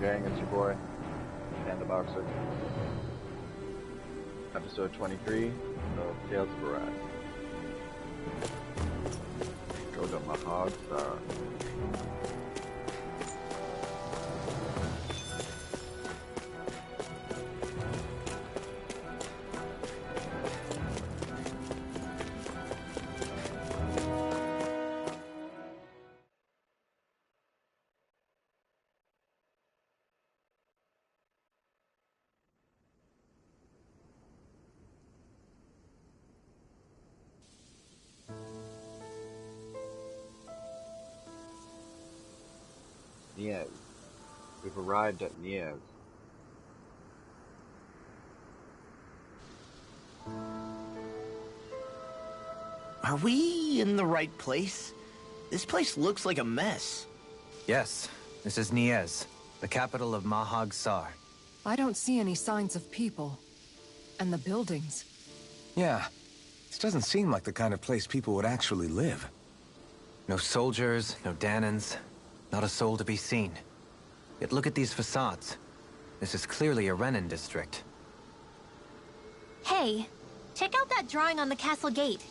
gang? It's your boy, PandaBoxxer. Episode 23 of Tales of Arise. Go to PandaBoxxer. Niez. We've arrived at Niez. Are we in the right place? This place looks like a mess. Yes, this is Niez, the capital of PandaBoxxer. I don't see any signs of people. And the buildings. Yeah, this doesn't seem like the kind of place people would actually live. No soldiers, no Danans, not a soul to be seen. Yet look at these facades. This is clearly a Renin district. Hey, check out that drawing on the castle gate.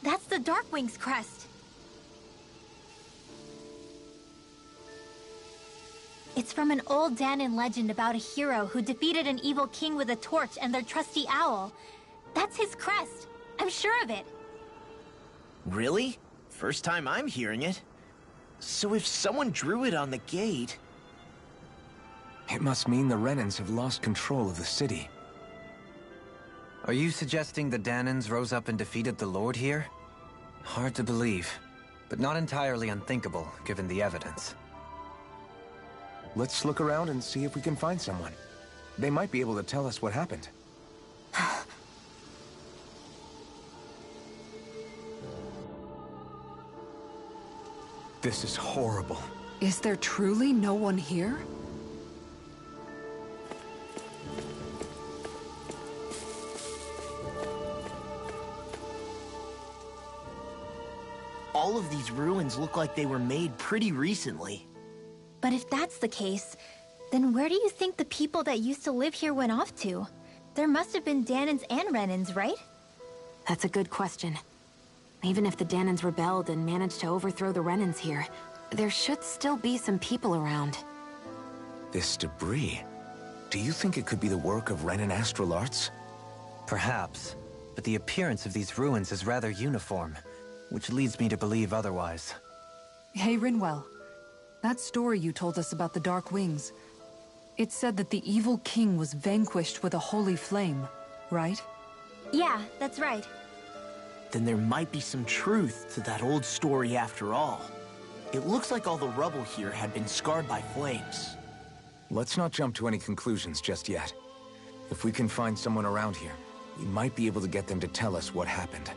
That's the Darkwing's crest. It's from an old Danan legend about a hero who defeated an evil king with a torch and their trusty owl. That's his crest. I'm sure of it. Really? First time I'm hearing it. So if someone drew it on the gate... It must mean the Renins have lost control of the city. Are you suggesting the Danans rose up and defeated the Lord here? Hard to believe, but not entirely unthinkable, given the evidence. Let's look around and see if we can find someone. They might be able to tell us what happened. This is horrible. Is there truly no one here? All of these ruins look like they were made pretty recently. But if that's the case, then where do you think the people that used to live here went off to? There must have been Danans and Renins, right? That's a good question. Even if the Danans rebelled and managed to overthrow the Renins here, there should still be some people around. This debris... Do you think it could be the work of Renin astral arts? Perhaps, but the appearance of these ruins is rather uniform, which leads me to believe otherwise. Hey, Rinwell. That story you told us about the Dark Wings. It said that the evil king was vanquished with a holy flame, right? Yeah, that's right. Then there might be some truth to that old story after all. It looks like all the rubble here had been scarred by flames. Let's not jump to any conclusions just yet. If we can find someone around here, we might be able to get them to tell us what happened.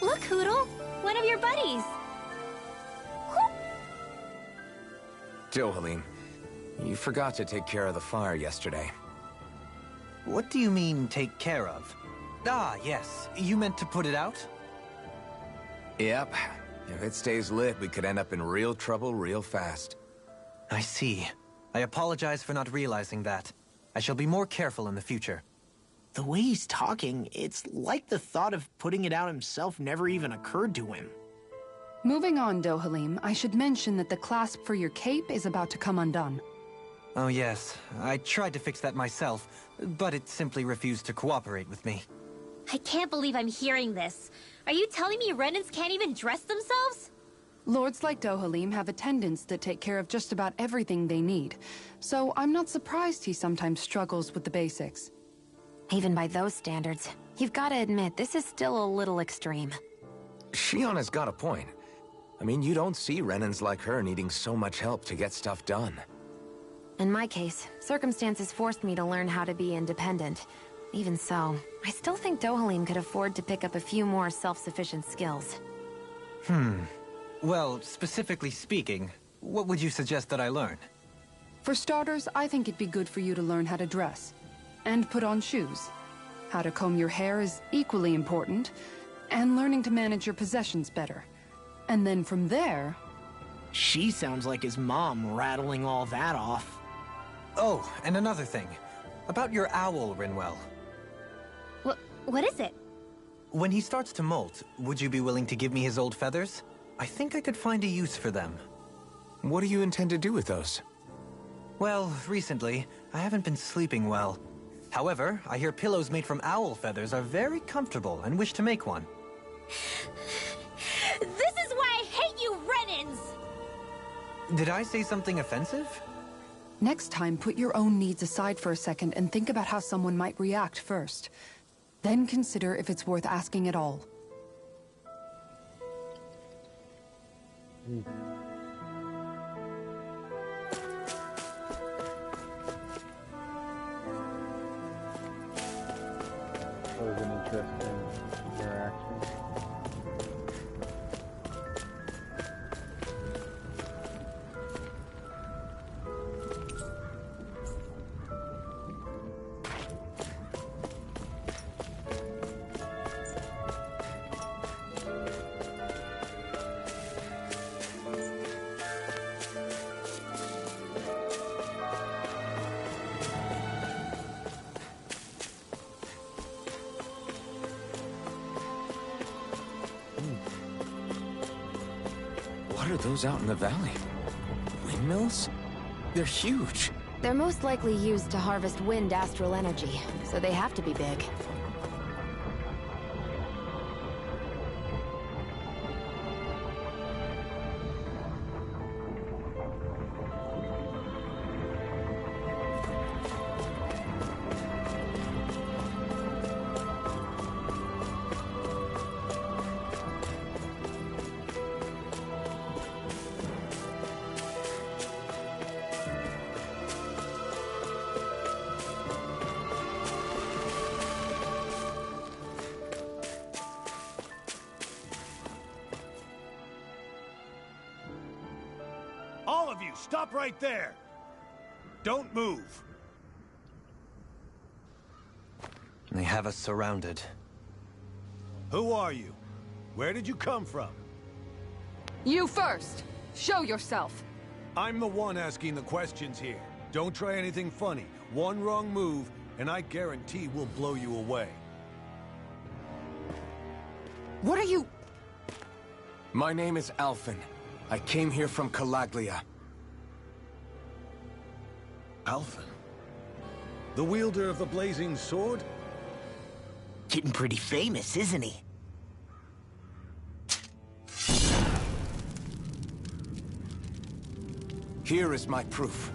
Look, Hoodle! One of your buddies! Dohalim, you forgot to take care of the fire yesterday. What do you mean, take care of? Ah, yes. You meant to put it out? Yep. If it stays lit, we could end up in real trouble real fast. I see. I apologize for not realizing that. I shall be more careful in the future. The way he's talking, it's like the thought of putting it out himself never even occurred to him. Moving on, Dohalim, I should mention that the clasp for your cape is about to come undone. Oh yes, I tried to fix that myself, but it simply refused to cooperate with me. I can't believe I'm hearing this. Are you telling me Renins can't even dress themselves? Lords like Dohalim have attendants that take care of just about everything they need, so I'm not surprised he sometimes struggles with the basics. Even by those standards, you've got to admit this is still a little extreme. Shionna's got a point. I mean, you don't see Renans like her needing so much help to get stuff done. In my case, circumstances forced me to learn how to be independent. Even so, I still think Dohalim could afford to pick up a few more self-sufficient skills. Well, specifically speaking, what would you suggest that I learn? For starters, I think it'd be good for you to learn how to dress. And put on shoes. How to comb your hair is equally important. And learning to manage your possessions better. And then from there... She sounds like his mom rattling all that off. Oh, and another thing. About your owl, Rinwell. What is it? When he starts to molt, would you be willing to give me his old feathers? I think I could find a use for them. What do you intend to do with those? Well, recently, I haven't been sleeping well. However, I hear pillows made from owl feathers are very comfortable and wish to make one. This is why I hate you, Renans! Did I say something offensive? Next time, put your own needs aside for a second and think about how someone might react first. Then consider if it's worth asking at all. That was an interesting interaction. What are those out in the valley? Windmills? They're huge. They're most likely used to harvest wind astral energy, so they have to be big. All of you, stop right there! Don't move! They have us surrounded. Who are you? Where did you come from? You first! Show yourself! I'm the one asking the questions here. Don't try anything funny. One wrong move, and I guarantee we'll blow you away. What are you... My name is Alphen. I came here from Calaglia. Alphen? The wielder of the blazing sword? Getting pretty famous, isn't he? Here is my proof.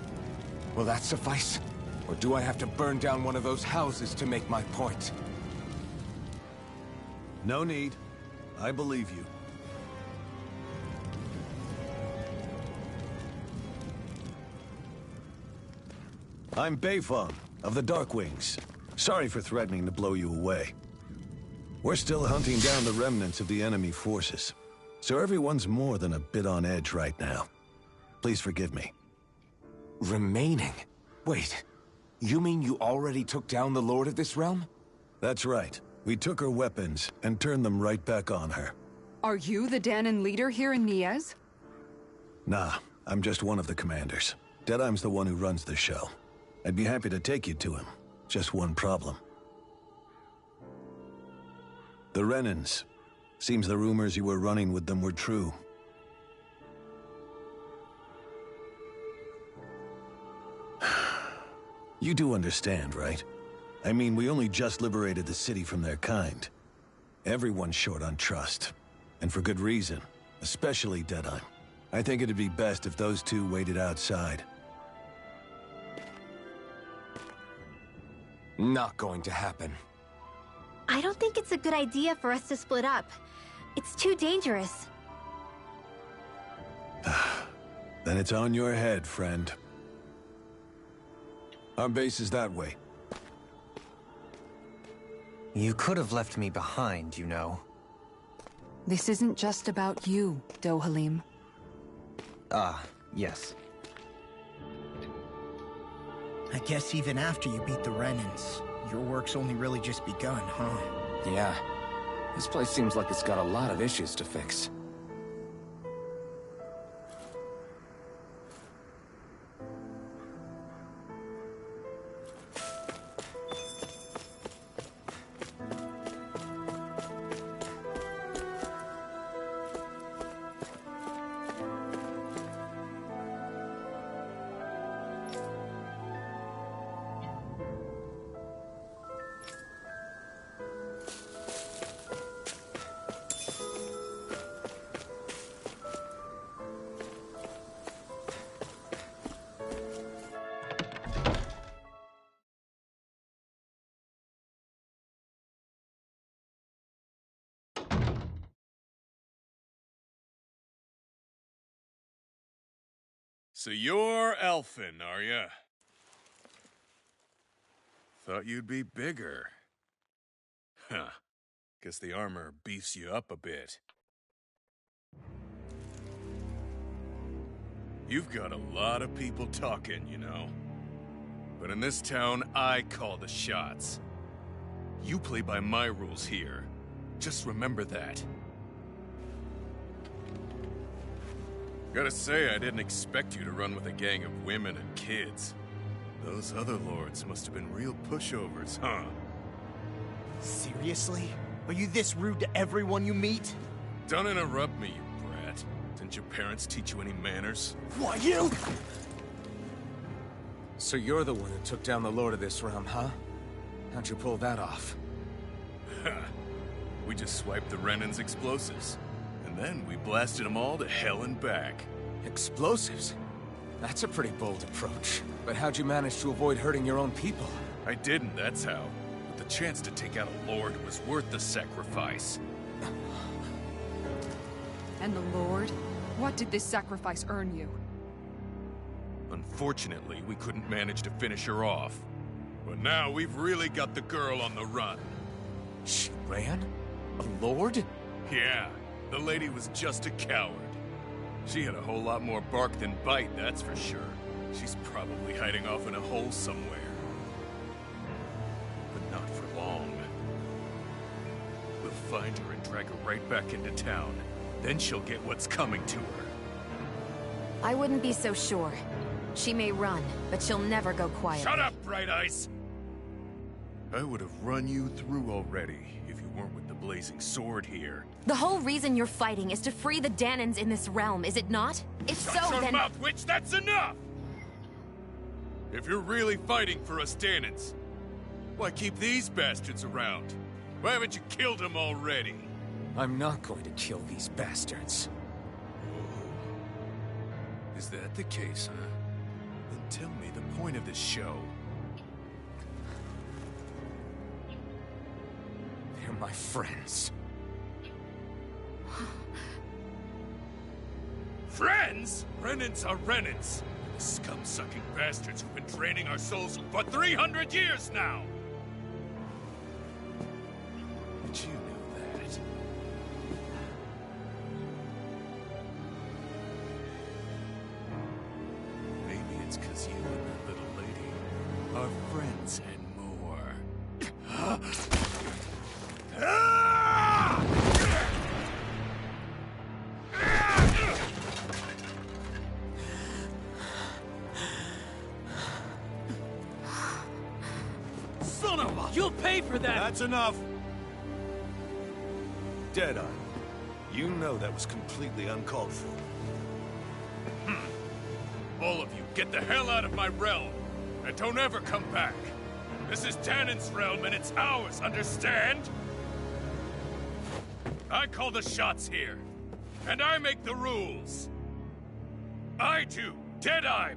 Will that suffice? Or do I have to burn down one of those houses to make my point? No need. I believe you. I'm Beifong, of the Darkwings. Sorry for threatening to blow you away. We're still hunting down the remnants of the enemy forces, so everyone's more than a bit on edge right now. Please forgive me. Remaining? Wait, you mean you already took down the Lord of this realm? That's right. We took her weapons and turned them right back on her. Are you the Danon leader here in Niez? Nah, I'm just one of the commanders. Deadheim's the one who runs the show. I'd be happy to take you to him. Just one problem. The Renans. Seems the rumors you were running with them were true. You do understand, right? I mean, we only just liberated the city from their kind. Everyone's short on trust. And for good reason. especially Deadeye. I think it'd be best if those two waited outside. Not going to happen. I don't think it's a good idea for us to split up. It's too dangerous. Then it's on your head, friend. Our base is that way. You could have left me behind, you know. This isn't just about you, Dohalim. Ah, yes. I guess even after you beat the Renans, your work's only really just begun, huh? Yeah. This place seems like it's got a lot of issues to fix. So you're elfin, are ya? Thought you'd be bigger. Huh. Guess the armor beefs you up a bit. You've got a lot of people talking, you know. But in this town, I call the shots. You play by my rules here. Just remember that. Gotta say, I didn't expect you to run with a gang of women and kids. Those other lords must have been real pushovers, huh? Seriously? Are you this rude to everyone you meet? Don't interrupt me, you brat. Didn't your parents teach you any manners? Why, you? So you're the one who took down the Lord of this realm, huh? How'd you pull that off? We just swiped the Renan's explosives. And then we blasted them all to hell and back. Explosives? That's a pretty bold approach. But how'd you manage to avoid hurting your own people? I didn't, that's how. But the chance to take out a lord was worth the sacrifice. And the Lord? What did this sacrifice earn you? Unfortunately, we couldn't manage to finish her off. But now we've really got the girl on the run. She ran? A lord? Yeah, the lady was just a coward. She had a whole lot more bark than bite, that's for sure. She's probably hiding off in a hole somewhere. But not for long. We'll find her and drag her right back into town. Then she'll get what's coming to her. I wouldn't be so sure. She may run, but she'll never go quiet. Shut up, Bright Eyes! I would have run you through already if you weren't with the blazing sword here. The whole reason you're fighting is to free the Danans in this realm, is it not? If Shut so, your then— mouth, witch! That's enough! If you're really fighting for us Danans, why keep these bastards around? Why haven't you killed them already? I'm not going to kill these bastards. Oh. Is that the case, huh? Then tell me the point of this show. They're my friends. Friends? Renans are Renans. The scum-sucking bastards who've been draining our souls for 300 years now! But you knew that. Maybe it's 'cause you and that little lady are friends and more. Son of a— You'll pay for that! That's enough! Deadeye, you know that was completely uncalled for. All of you, get the hell out of my realm! And don't ever come back! This is Danan's realm and it's ours, understand? I call the shots here. and I make the rules. I do, Deadeye,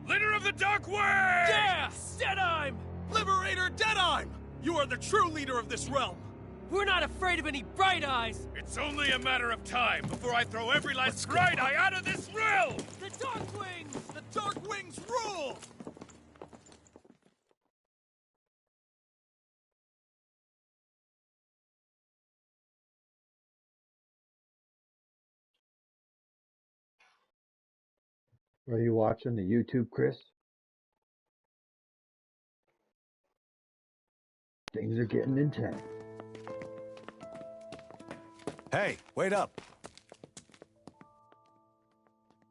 leader of the Darkwing! Yeah! Deadeye! Liberator Deadeye! You are the true leader of this realm! We're not afraid of any Bright Eyes! It's only a matter of time before I throw every last Bright Eye out of this realm! The Darkwings! The Darkwings rule! Are you watching the YouTube, Chris? Things are getting intense. Hey, wait up.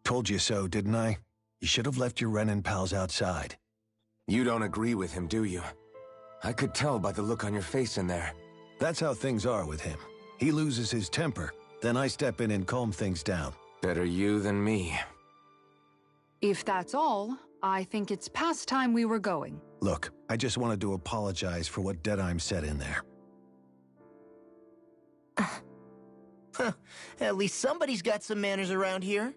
Told you so, didn't I? You should have left your Renin pals outside. You don't agree with him, do you? I could tell by the look on your face in there. That's how things are with him. He loses his temper, then I step in and calm things down. Better you than me. If that's all, I think it's past time we were going. Look, I just wanted to apologize for what Deadeye said in there. At least somebody's got some manners around here.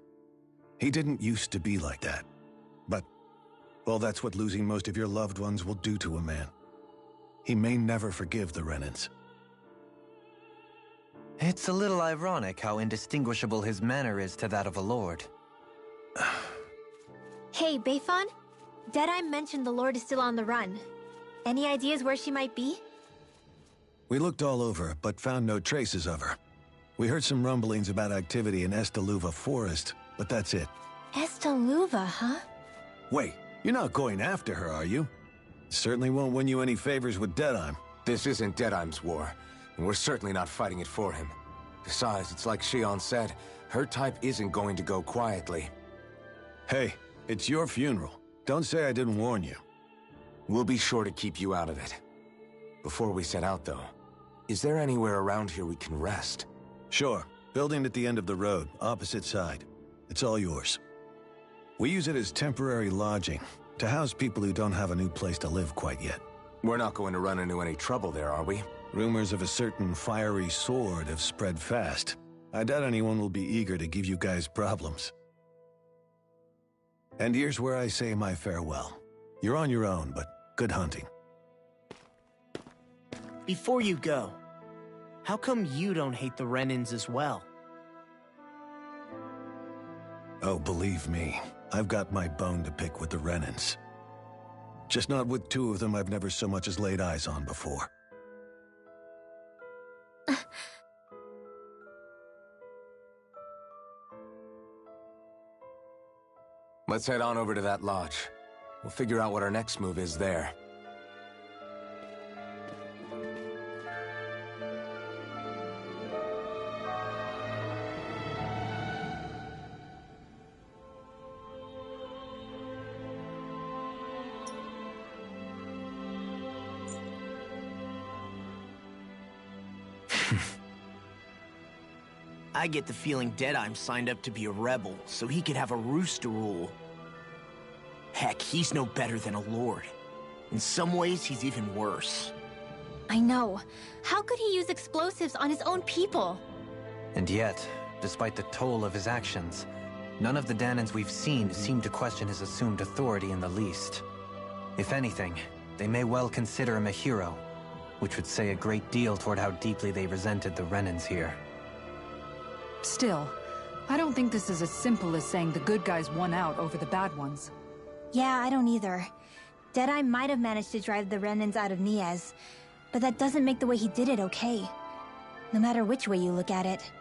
He didn't used to be like that. But, well, that's what losing most of your loved ones will do to a man. He may never forgive the Renins. It's a little ironic how indistinguishable his manner is to that of a lord. Hey, Beifan? Deadeye mentioned the Lord is still on the run. Any ideas where she might be? We looked all over, but found no traces of her. We heard some rumblings about activity in Estaluva Forest, but that's it. Estaluva, huh? Wait, you're not going after her, are you? Certainly won't win you any favors with Deadeye. This isn't Deadeye's war, and we're certainly not fighting it for him. Besides, it's like Shion said, her type isn't going to go quietly. Hey, it's your funeral. Don't say I didn't warn you. We'll be sure to keep you out of it. Before we set out, though, is there anywhere around here we can rest? Sure. Building at the end of the road, opposite side. It's all yours. We use it as temporary lodging, to house people who don't have a new place to live quite yet. We're not going to run into any trouble there, are we? Rumors of a certain fiery sword have spread fast. I doubt anyone will be eager to give you guys problems. And here's where I say my farewell. You're on your own, but good hunting. Before you go, how come you don't hate the Renins as well? Oh, believe me, I've got my bone to pick with the Renins. Just not with two of them I've never so much as laid eyes on before. Let's head on over to that lodge. We'll figure out what our next move is there. I get the feeling Deadeye's signed up to be a rebel, so he could have a roost to rule. Heck, he's no better than a lord. In some ways, he's even worse. I know. How could he use explosives on his own people? And yet, despite the toll of his actions, none of the Danans we've seen seem to question his assumed authority in the least. If anything, they may well consider him a hero, which would say a great deal toward how deeply they resented the Renins here. Still, I don't think this is as simple as saying the good guys won out over the bad ones. Yeah, I don't either. Deadeye might have managed to drive the Renins out of Niaz, but that doesn't make the way he did it okay. No matter which way you look at it.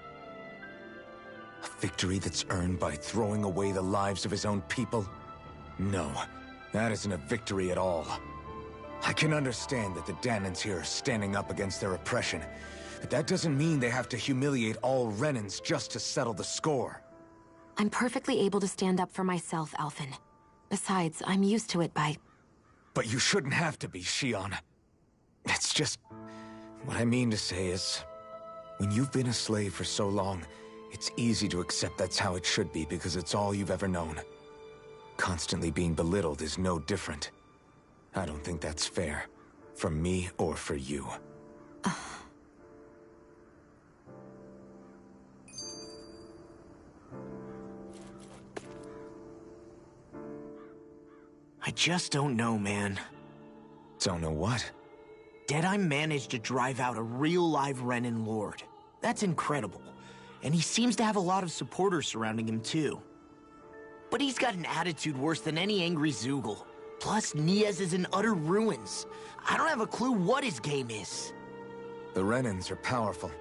A victory that's earned by throwing away the lives of his own people? No, that isn't a victory at all. I can understand that the Danans here are standing up against their oppression, but that doesn't mean they have to humiliate all Renins just to settle the score. I'm perfectly able to stand up for myself, Alphen. Besides, I'm used to it by... But you shouldn't have to be, Shion. It's just... What I mean to say is... When you've been a slave for so long, it's easy to accept that's how it should be because it's all you've ever known. Constantly being belittled is no different. I don't think that's fair. For me or for you. just don't know, man. Don't know what? Deadeye managed to drive out a real live Renin Lord. That's incredible. And he seems to have a lot of supporters surrounding him, too. But he's got an attitude worse than any angry Zoogle. Plus, Niaz is in utter ruins. I don't have a clue what his game is. The Renins are powerful.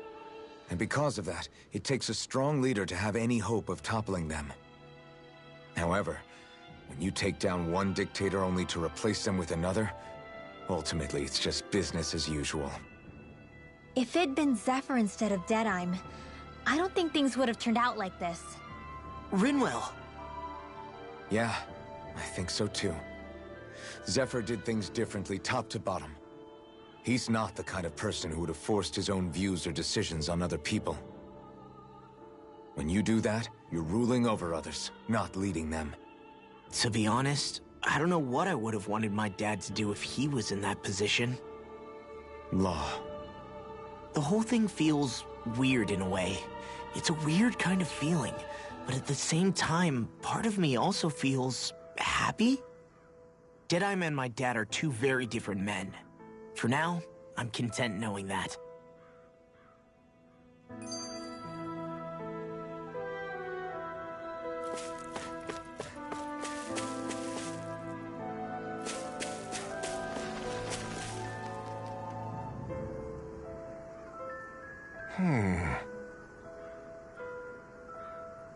And because of that, it takes a strong leader to have any hope of toppling them. However, when you take down one dictator only to replace them with another, ultimately it's just business as usual. If it'd been Zephyr instead of Deadeye, I don't think things would have turned out like this. Rinwell. Yeah, I think so too. Zephyr did things differently top to bottom. He's not the kind of person who would have forced his own views or decisions on other people. When you do that, you're ruling over others, not leading them. To be honest, I don't know what I would have wanted my dad to do if he was in that position. Law. The whole thing feels weird in a way. It's a weird kind of feeling, but at the same time, part of me also feels happy. Deadeye and my dad are two very different men. For now, I'm content knowing that.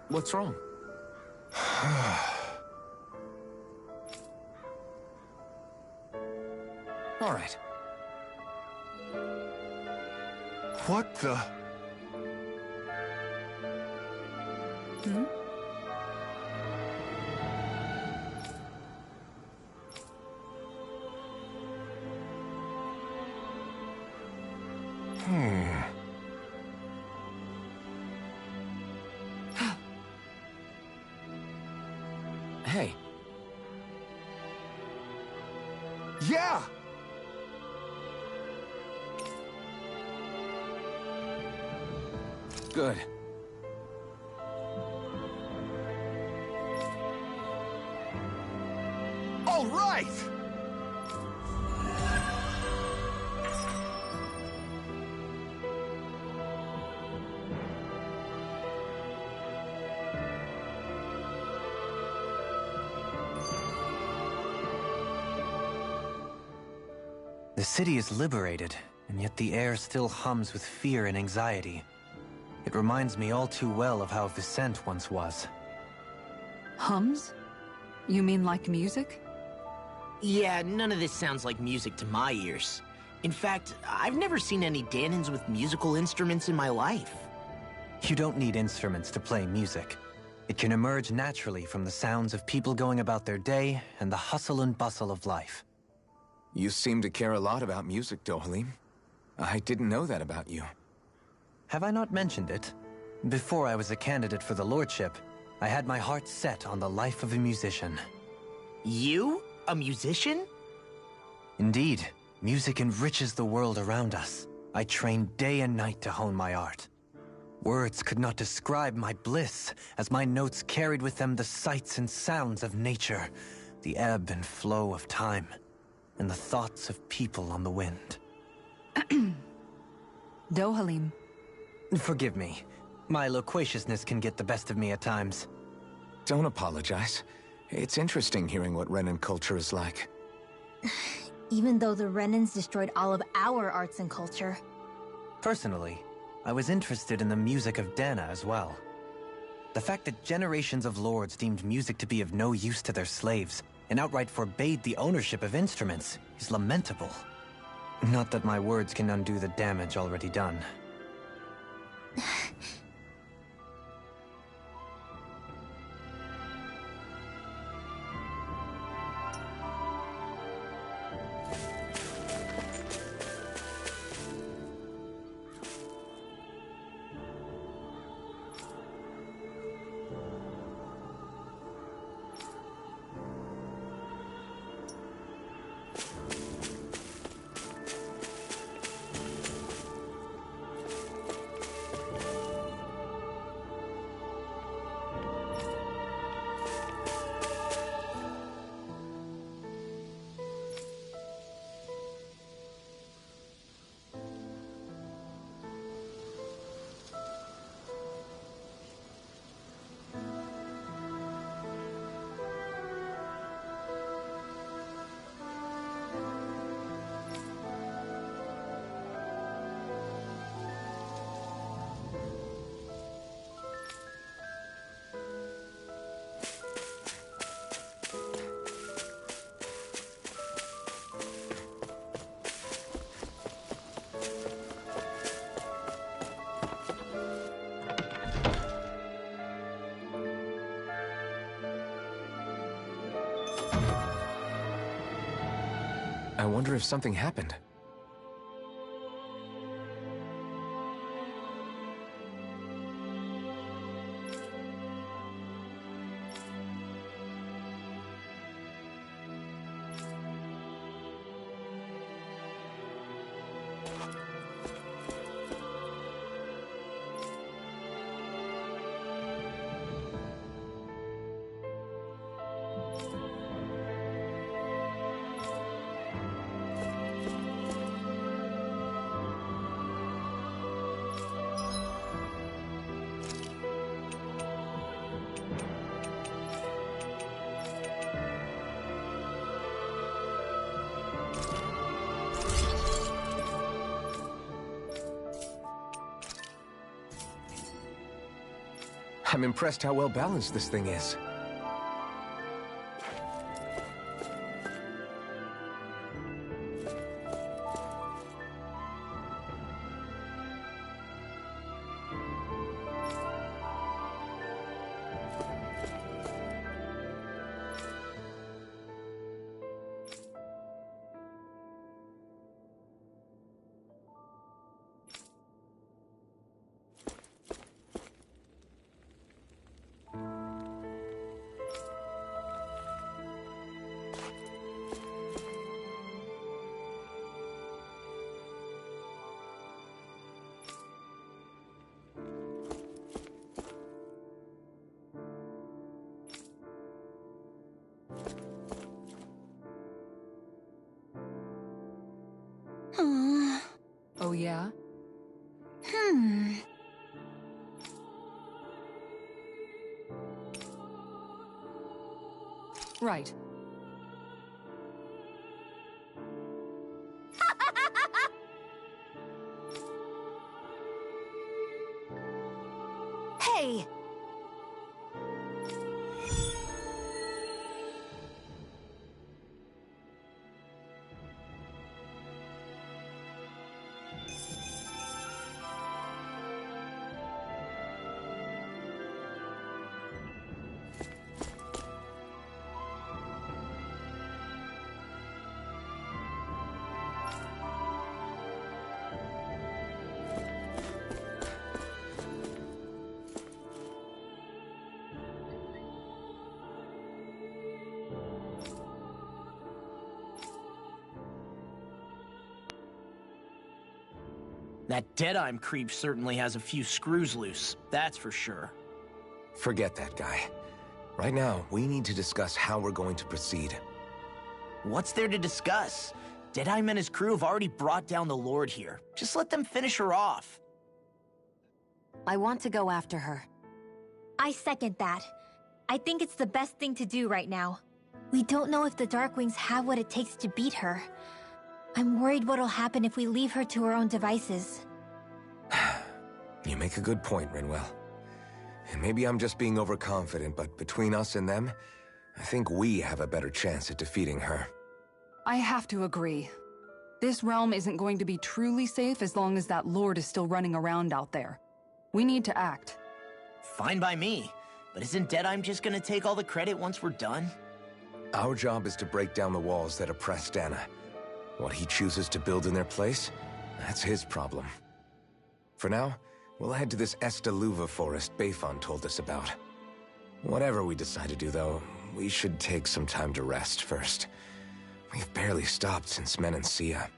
What's wrong? All right. What the? Hey. Yeah! Good. All right! The city is liberated, and yet the air still hums with fear and anxiety. It reminds me all too well of how Vicente once was. Hums? You mean like music? Yeah, none of this sounds like music to my ears. In fact, I've never seen any Danans with musical instruments in my life. You don't need instruments to play music. It can emerge naturally from the sounds of people going about their day and the hustle and bustle of life. You seem to care a lot about music, Dohalim. I didn't know that about you. Have I not mentioned it? Before I was a candidate for the lordship, I had my heart set on the life of a musician. You? A musician? Indeed, music enriches the world around us. I trained day and night to hone my art. Words could not describe my bliss, as my notes carried with them the sights and sounds of nature, the ebb and flow of time, and the thoughts of people on the wind. Dohalim. Forgive me. My loquaciousness can get the best of me at times. Don't apologize. It's interesting hearing what Renin culture is like. Even though the Renins destroyed all of our arts and culture. Personally, I was interested in the music of Dana as well. The fact that generations of lords deemed music to be of no use to their slaves and outright forbade the ownership of instruments is lamentable. Not that my words can undo the damage already done. I wonder if something happened. I'm impressed how well balanced this thing is. Oh, yeah? Right. Hey! That Deadeye creep certainly has a few screws loose, that's for sure. Forget that guy. Right now, we need to discuss how we're going to proceed. What's there to discuss? Deadeye and his crew have already brought down the Lord here. Just let them finish her off. I want to go after her. I second that. I think it's the best thing to do right now. We don't know if the Darkwings have what it takes to beat her. I'm worried what'll happen if we leave her to her own devices. You make a good point, Rinwell. And maybe I'm just being overconfident, but between us and them, I think we have a better chance at defeating her. I have to agree. This realm isn't going to be truly safe as long as that Lord is still running around out there. We need to act. Fine by me. But isn't Deadeye just gonna take all the credit once we're done? Our job is to break down the walls that oppress Dana. What he chooses to build in their place, that's his problem. For now, we'll head to this Estaluva forest Bayfon told us about. Whatever we decide to do, though, we should take some time to rest first. We've barely stopped since Menancia.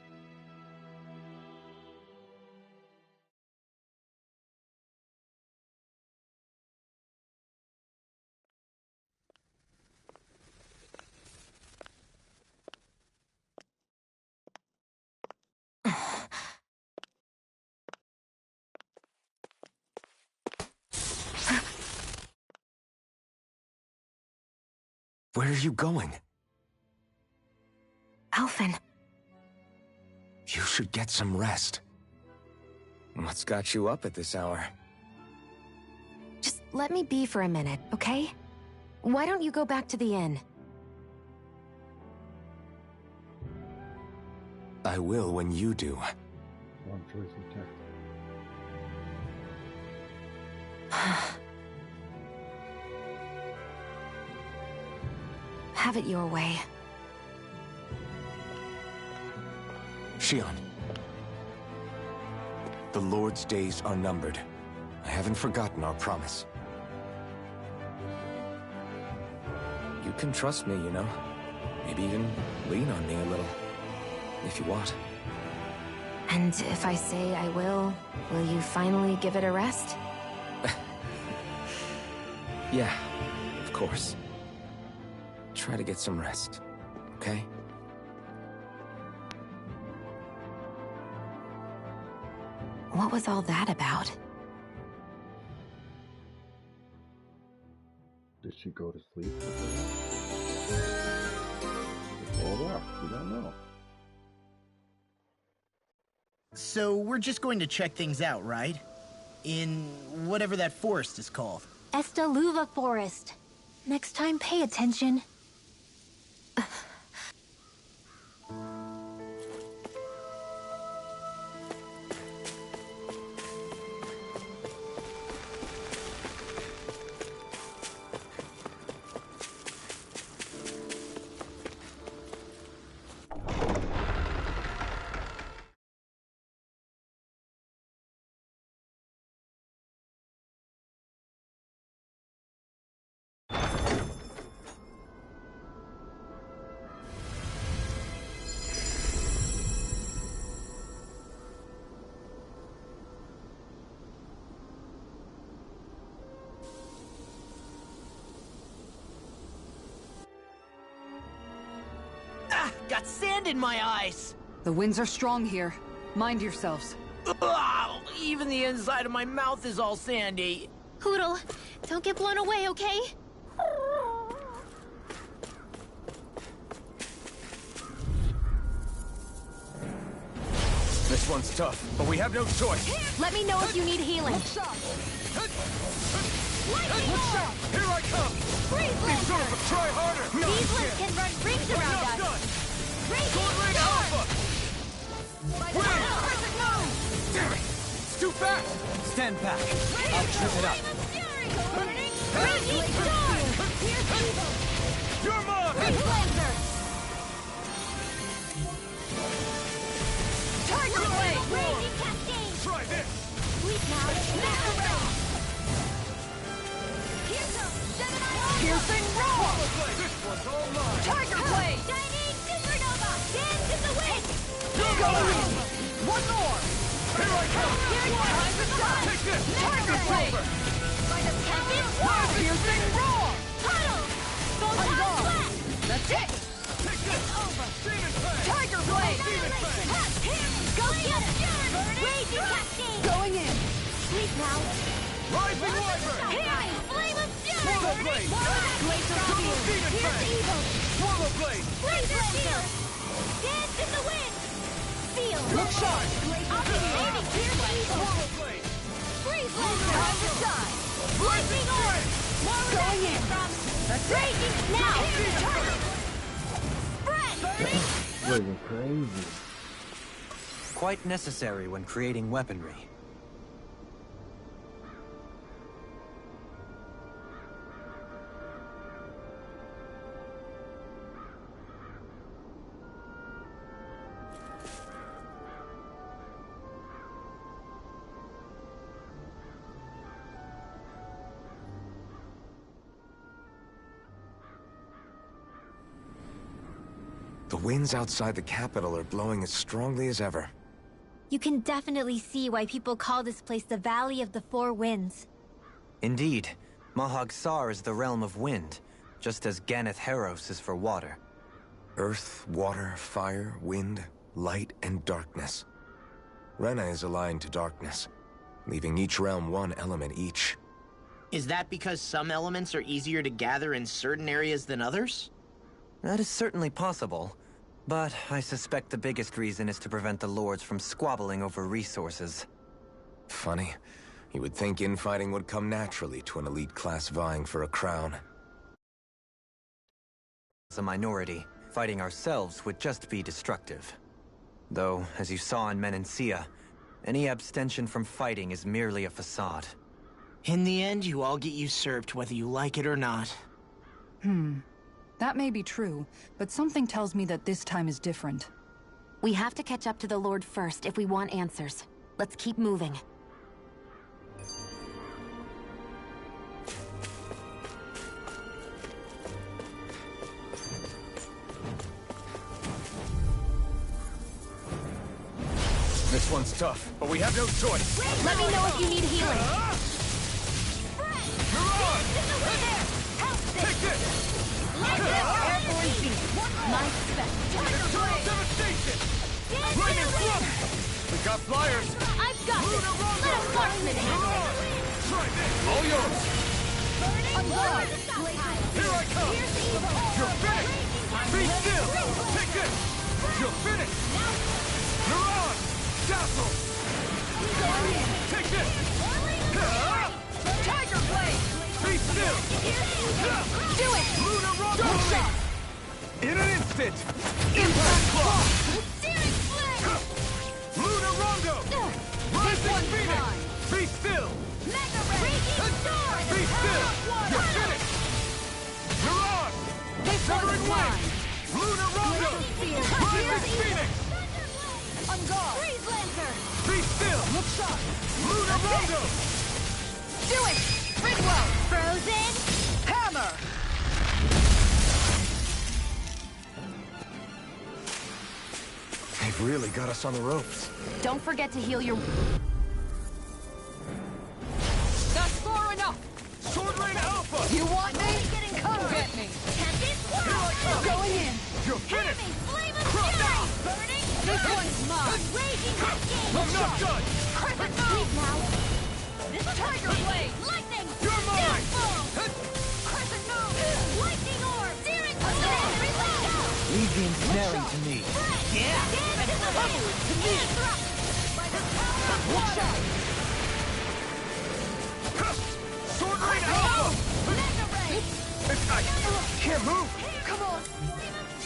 Where are you going? Alphen. You should get some rest. What's got you up at this hour? Just let me be for a minute, okay? Why don't you go back to the inn? I will when you do. Wrong choice of text. Have it your way. Shion. The Lord's days are numbered. I haven't forgotten our promise. You can trust me, you know. Maybe even lean on me a little, if you want. And if I say I will you finally give it a rest? Yeah, of course. Try to get some rest, okay? What was all that about? Did she go to sleep? Hold up, we don't know. So we're just going to check things out, right? In whatever that forest is called. Estaluva Forest. Next time, pay attention. Got sand in my eyes! The winds are strong here. Mind yourselves. Ugh, even the inside of my mouth is all sandy. Hootle, don't get blown away, okay? This one's tough, but we have no choice. Let me know if you need healing. Here I come! Freeze These sort of try harder! These limbs can run rings around us. Sword Ring Alpha! Damn it! It's too fast! Stand back. I'll trip it up. You're mine! Tiger Blade! Try this! Piercing roar! This one's all mine! Tiger Blade! Shining Supernova! Dance in the wind! Going in! One more! Here I come! Time to shine! Take this! Tiger Blade! Piercing roar! Puddle! Go I'm down gone. flat! That's it! Take this! Demon Fang! Tiger Blade! Go get it! Raging Cascade! Going in! Sleep now! Rising Wyvern! Flame of Fury! Swallow Blade! Glacier Double Field! Demon Here's Fang! evil! Swallow Blade! Laser Shield! Dance in the wind! Feel! Look sharp! I'll be ready! Here's evil! Swallow Blade! Freeze Laser! Time to shine! Blazing Orb! Going in! That's raging now! Spread! Freaking crazy. Quite necessary when creating weaponry. The winds outside the capital are blowing as strongly as ever. You can definitely see why people call this place the Valley of the Four Winds. Indeed, Mahag-Sar is the realm of wind, just as Ganeth-Heros is for water. Earth, water, fire, wind, light, and darkness. Rena is aligned to darkness, leaving each realm one element each. Is that because some elements are easier to gather in certain areas than others? That is certainly possible, but I suspect the biggest reason is to prevent the lords from squabbling over resources. Funny. You would think infighting would come naturally to an elite class vying for a crown. As a minority, fighting ourselves would just be destructive. Though, as you saw in Menancia, any abstention from fighting is merely a facade. In the end, you all get usurped whether you like it or not. That may be true, but something tells me that this time is different. We have to catch up to the Lord first if we want answers. Let's keep moving. This one's tough, but we have no choice. Let me know if you need healing. Take this! Airborne beast. My spec. Eternal devastation! Flaming flood! We got flyers! I've got this. Let a marksman handle it. Try this! All yours! Here I come! You're finished! Be still! Take this! You're finished! You're on! Dazzle! Take this! Tiger Blade! Be still! Do it! Lunar Rondo! In an instant! Impact Claw! Searing flame! Lunar Rondo! Rising Phoenix! Be still! Mega Ray! Storm! Be still! You're finished! You're on! Severing Wing! Lunar Rondo! Rising Phoenix! On guard! Freeze Lancer! Be still! Look sharp! Lunar Rondo! Do it! Ridwell! Frozen! Hammer! They've really got us on the ropes. Don't forget to heal your... That's far enough! Sword Rain Alpha! You want me? Come get me! Going in! You're finished! Flame of Fury! Burning! This one's mine! Raging Cascade! I'm not done! Crescent Move now! This Tiger Blade! Lightning! You're mine! Crescent Move! Lightning Orb! Searing Flame! Leave the ensnaring to me. Yeah! And trouble to me! By the power of water! Sword Rain Alpha! Mega Ray! I can't move! Come on!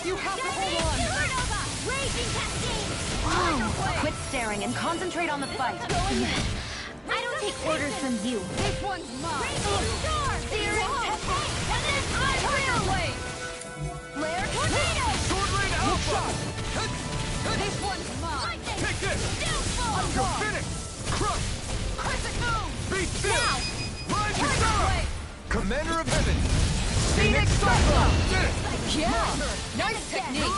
You have to hold on! Supernova! Raging Cascade! Whoa! Quit staring and concentrate on the fight. I don't take orders from you. This one's mine! Raging Storm! Searing Cascade! And then I Tiger will! Blade! Flare Tornado! Sword Rain Alpha! This one's mine! Take this! Downfall! You're finished! Crush! Crescent Moon! Be still! Now! Rising Tiger Star! Blade! Commander of Heaven! Phoenix Cyclone! Cyclone! Yeah! Nice technique!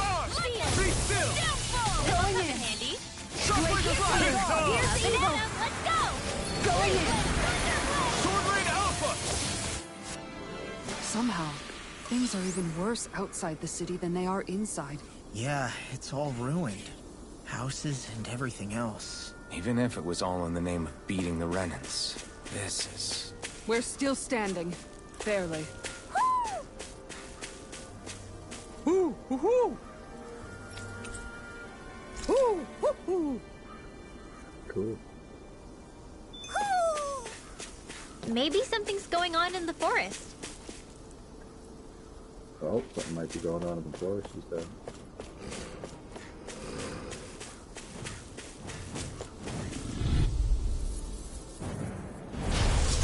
Be still! Downfall! Going in! Handy! Shockwave Flash! Here's the Banana! Let's go! Going in! Sword Rain Alpha! Somehow, things are even worse outside the city than they are inside. Yeah, it's all ruined. Houses and everything else. Even if it was all in the name of beating the Renans, this is... We're still standing. Barely. Woo! Woohoo! Woo! Woo! Cool. Maybe something's going on in the forest. Oh, something might be going on in the forest, she said.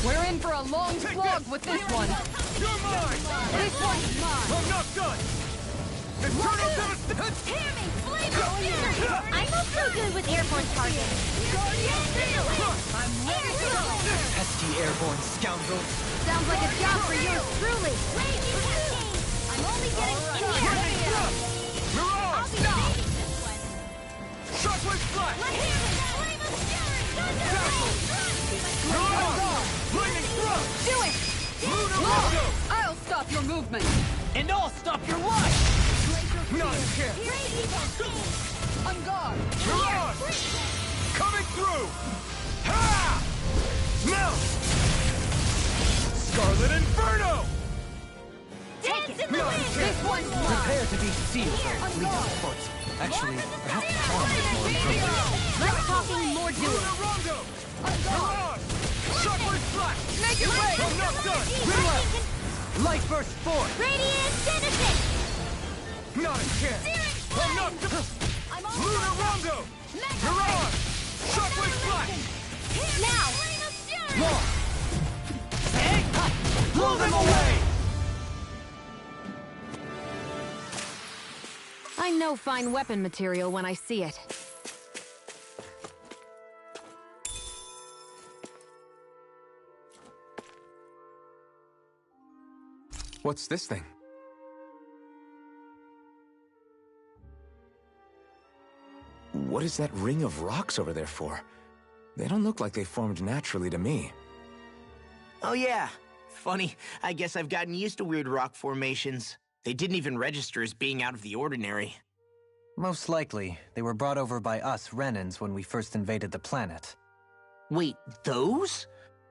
We're in for a long slog with this one. You're mine! This one's mine. I'm not done! Eternal devastation! Hear me! Flame of Fury! I'm not so good with airborne targets. I'm ready to go! Pesky airborne scoundrels. Sounds like a job for you, truly. Raging Cascade! I'm only getting in here. You're on! I'll be saving this one. Shockwave Flash! Flame of Fury! Dazzle! You're on! Lightning Thrust! Do it! Lunar Rondo! I'll stop your movement. And I'll stop your life! Not a chance! Raging Cascade! On guard. You're on! Coming through! Ha! Now! Scarlet Inferno! Dance in the Not a wind! chance! This one's mine. Prepare to be sealed, fleet of foot. Actually, perhaps charmed is more appropriate. Let's talking more doing. Lunar Rondo! You're on! Shockwave Flash! Make it rain. I'm not done! Light burst forth! Radiant Genesis! Not a chance! I'm not done! Lunar Rondo! You're on! Shockwave Flash! Now! Law! Blow them away! I I know fine weapon material when I see it. What's this thing? What is that ring of rocks over there for? They don't look like they formed naturally to me. Oh yeah. Funny, I guess I've gotten used to weird rock formations. They didn't even register as being out of the ordinary. Most likely, they were brought over by us Renans when we first invaded the planet. Wait, those?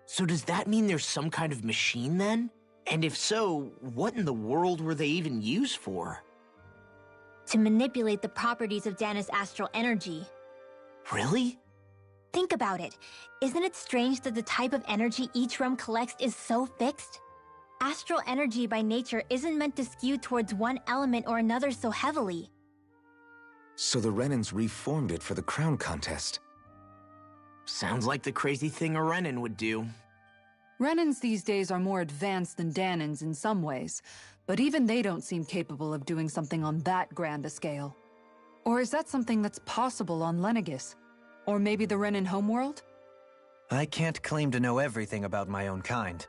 So does that mean there's some kind of machine then? And if so, what in the world were they even used for? To manipulate the properties of Dana's astral energy. Really? Think about it. Isn't it strange that the type of energy each realm collects is so fixed? Astral energy by nature isn't meant to skew towards one element or another so heavily. So the Renans reformed it for the crown contest. Sounds like the crazy thing a Renan would do. Renans these days are more advanced than Danans in some ways, but even they don't seem capable of doing something on that grand a scale. Or is that something that's possible on Lenegis? Or maybe the Renan homeworld? I can't claim to know everything about my own kind,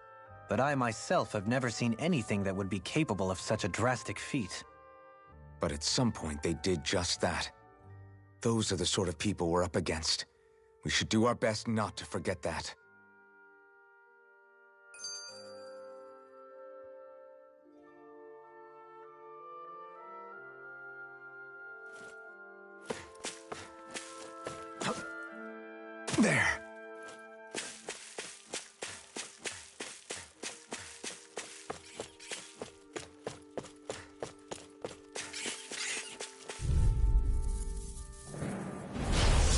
but I myself have never seen anything that would be capable of such a drastic feat. But at some point they did just that. Those are the sort of people we're up against. We should do our best not to forget that. There.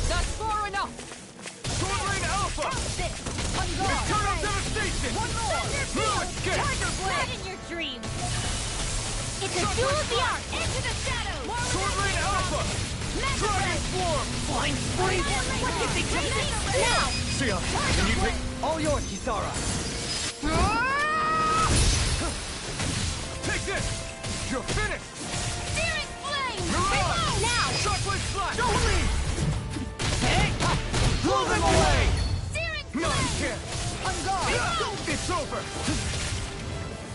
That's far enough! Swordblade Alpha! Eternal Devastation! One more! Tiger Blade! Not in your dreams! It's a duel of the arts! Into the shadows! Swordblade Alpha! Dragon Swarm! Flying spree! What did they do? Now! Sion, can you take... All yours, Kisara! Take this! You're finished! Searing Flame! Mirage! Now! Shockwave Slash! Dohuli! Blow them away! Searing No, you Flame! can't! I'm gone! It's over!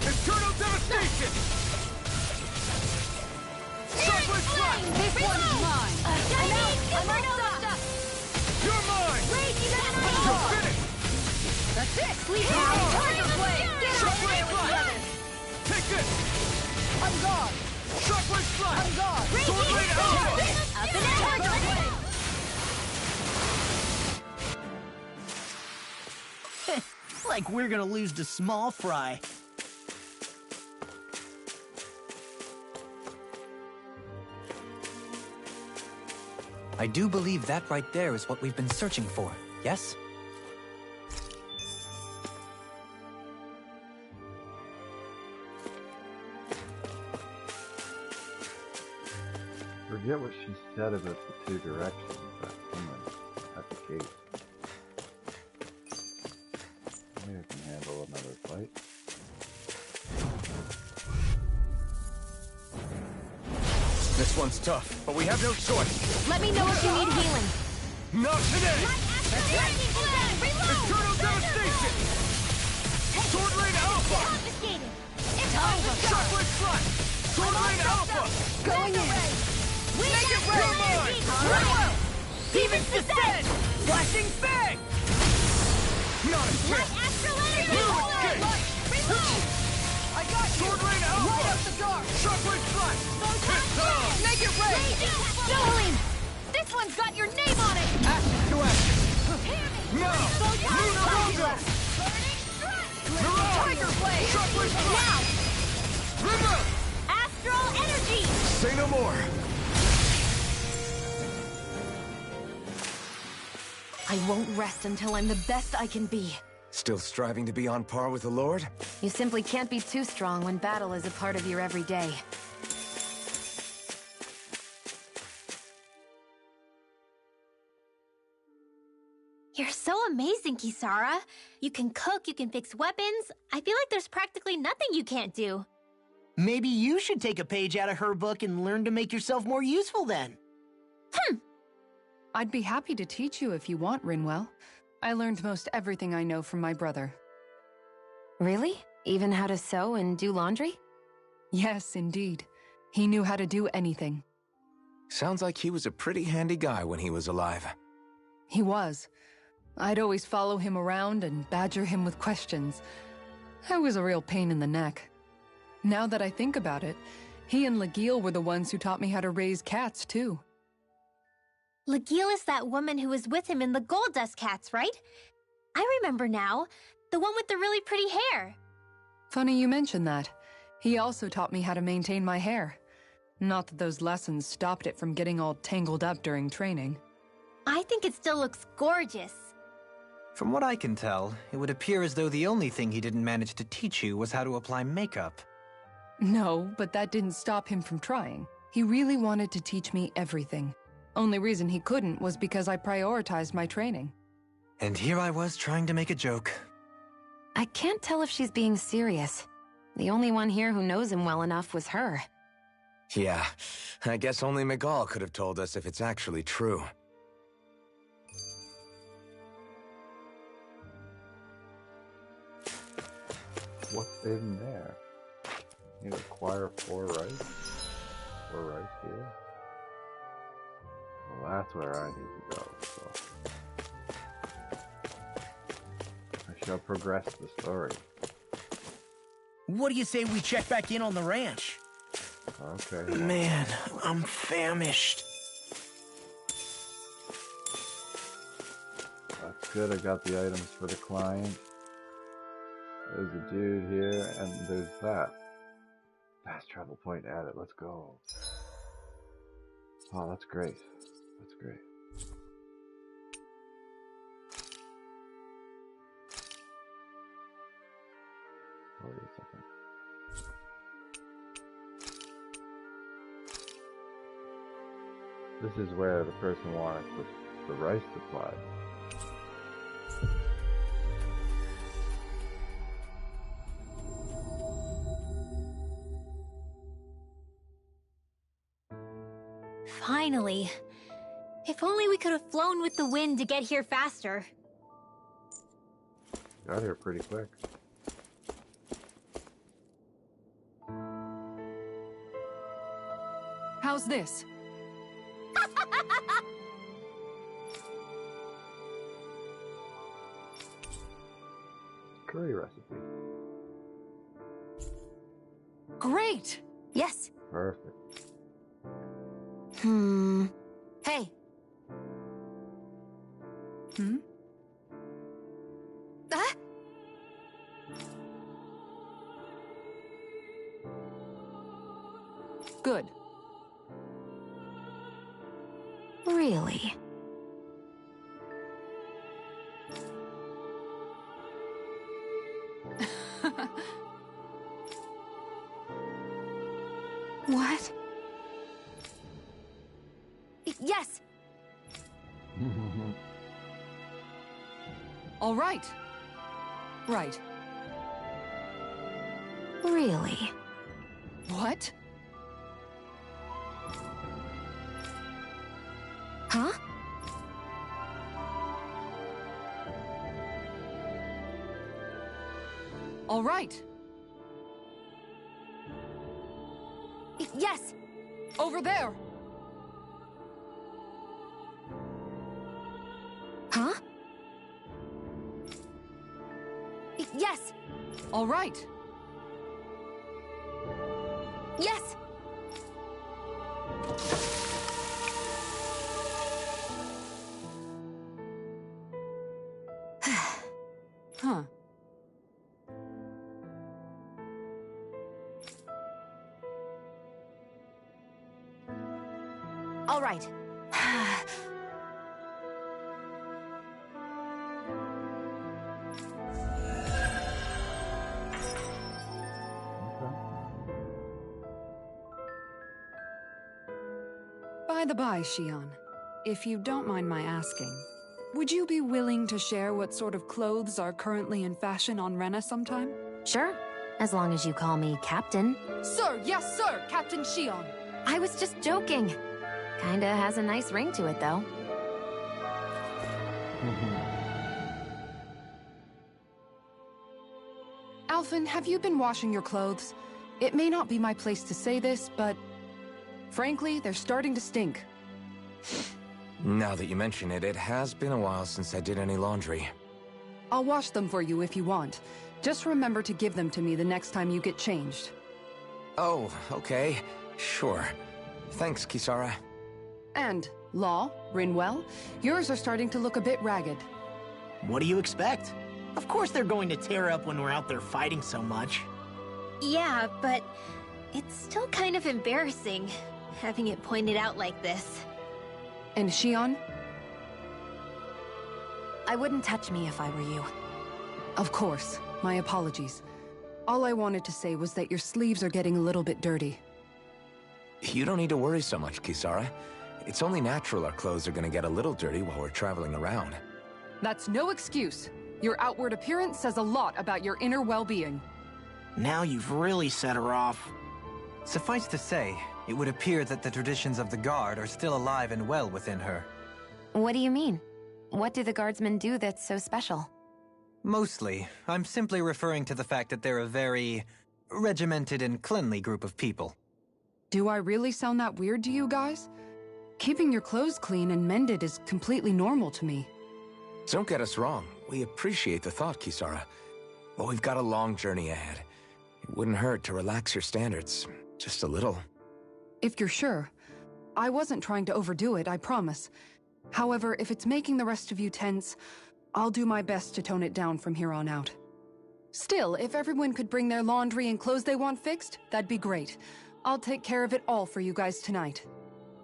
Eternal Devastation! Shockwave Slash! This one's mine! I'm out! You're mine! Wait, you got an You're finished! That's it! Sleep out! Tiger Blade! Shockwave Slash! Take this! I'm gone! Shockwave Slash! I'm gone! Swordblade Alpha! Up and out! Tiger Blade! Like we're gonna lose to Small Fry. I do believe that right there is what we've been searching for, yes? Forget what she said about the two directions, but someone at the gate. Maybe I can handle another fight. This one's tough, but we have no choice. Let me know if you need healing. Not today! Searing Flame! Reload! Eternal Devastation! Swordblade Alpha! Confiscated! It's over! Shockwave Slash! Swordblade Alpha! Going in! Make it rain! Demons Descent! Flashing Fang! Not again! Light Astral Energy! Blue Escape! Reload! I got you! Swordblade Alpha! Right up the dark! Shockwave Slash! It's on! Make it rain! Dohuli! This one's got your name on it! Ashes to ashes! No! Lunar Rondo! Mirage! Tiger Blade! Shockwave Slash! Now! River! Astral Energy! Say no more! I won't rest until I'm the best I can be. Still striving to be on par with the Lord? You simply can't be too strong when battle is a part of your everyday. You're so amazing, Kisara. You can cook, you can fix weapons. I feel like there's practically nothing you can't do. Maybe you should take a page out of her book and learn to make yourself more useful then. I'd be happy to teach you if you want, Rinwell. I learned most everything I know from my brother. Really? Even how to sew and do laundry? Yes, indeed. He knew how to do anything. Sounds like he was a pretty handy guy when he was alive. He was. I'd always follow him around and badger him with questions. I was a real pain in the neck. Now that I think about it, he and Legil were the ones who taught me how to raise cats, too. Legil is that woman who was with him in the Gold Dust Cats, right? I remember now. The one with the really pretty hair. Funny you mention that. He also taught me how to maintain my hair. Not that those lessons stopped it from getting all tangled up during training. I think it still looks gorgeous. From what I can tell, it would appear as though the only thing he didn't manage to teach you was how to apply makeup. No, but that didn't stop him from trying. He really wanted to teach me everything. Only reason he couldn't was because I prioritized my training. And here I was trying to make a joke. I can't tell if she's being serious. The only one here who knows him well enough was her. Yeah, I guess only Miguel could have told us if it's actually true. What's in there? You acquire 4 rice? 4 rice here? Well, that's where I need to go, so... I shall progress the story. What do you say we check back in on the ranch? Okay. Man, I'm famished. That's good, I got the items for the client. There's a dude here, and there's that. Fast travel point added, let's go. Oh, that's great. That's great. Wait a second. This is where the person wants the rice supplies. Finally. If only we could have flown with the wind to get here faster. Got here pretty quick. How's this? Curry recipe. Great! Yes. Perfect. Hey. Ah? Good. Really? What? Yes! All right. Right. Really? What? Huh? All right. Yes! Over there! Huh? Yes! All right. Yes! Huh. All right. By the by, Shion, if you don't mind my asking, would you be willing to share what sort of clothes are currently in fashion on Rena sometime? Sure. As long as you call me Captain. Sir, yes, sir, Captain Shion. I was just joking. Kinda has a nice ring to it, though. Alphen, have you been washing your clothes? It may not be my place to say this, but frankly, they're starting to stink. Now that you mention it, it has been a while since I did any laundry. I'll wash them for you if you want. Just remember to give them to me the next time you get changed. Oh, okay. Sure. Thanks, Kisara. And, Law, Rinwell, yours are starting to look a bit ragged. What do you expect? Of course they're going to tear up when we're out there fighting so much. Yeah, but it's still kind of embarrassing, having it pointed out like this. And Shion? I wouldn't touch me if I were you. Of course. My apologies. All I wanted to say was that your sleeves are getting a little bit dirty. You don't need to worry so much, Kisara. It's only natural our clothes are gonna get a little dirty while we're traveling around. That's no excuse. Your outward appearance says a lot about your inner well-being. Now you've really set her off. Suffice to say, it would appear that the traditions of the Guard are still alive and well within her. What do you mean? What do the guardsmen do that's so special? Mostly, I'm simply referring to the fact that they're a very regimented and cleanly group of people. Do I really sound that weird to you guys? Keeping your clothes clean and mended is completely normal to me. Don't get us wrong. We appreciate the thought, Kisara. But we've got a long journey ahead. It wouldn't hurt to relax your standards. Just a little. If you're sure. I wasn't trying to overdo it, I promise. However, if it's making the rest of you tense, I'll do my best to tone it down from here on out. Still, if everyone could bring their laundry and clothes they want fixed, that'd be great. I'll take care of it all for you guys tonight.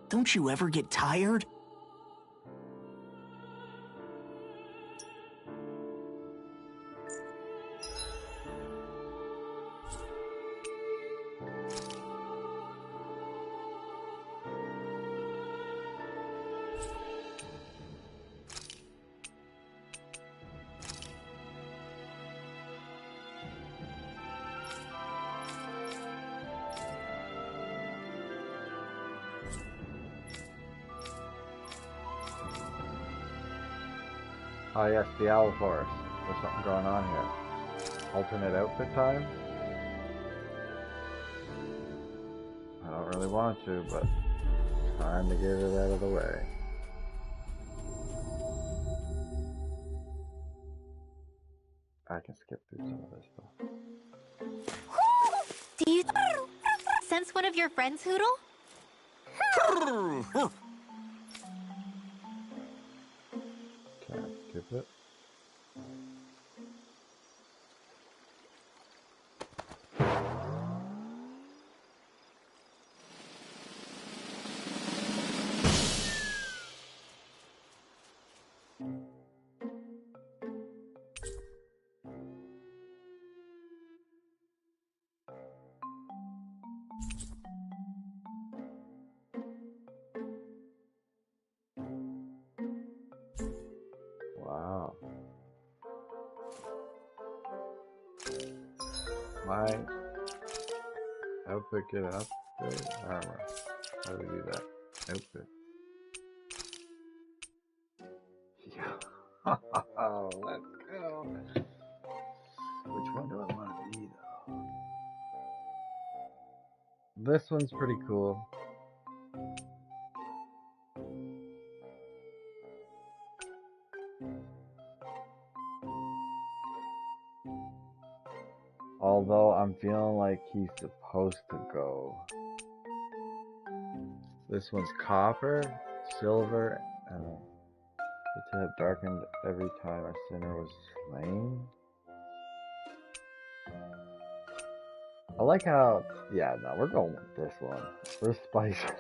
Don't you ever get tired? Oh yes, the Owl Forest. There's something going on here. Alternate outfit time? I don't really want to, but time to get it out of the way. I can skip through some of this stuff. Do you sense one of your friends, Hoodle? Can't skip it. Wow. My outfit get upgrade armor. How do we do that? Outfit. Yeah. Oh, let's go. Which one do I want to be though? This one's pretty cool. Although I'm feeling like he's supposed to go. This one's copper, silver, and it had darkened every time a sinner was slain. I like how, yeah, no, we're going with this one. We're spicing.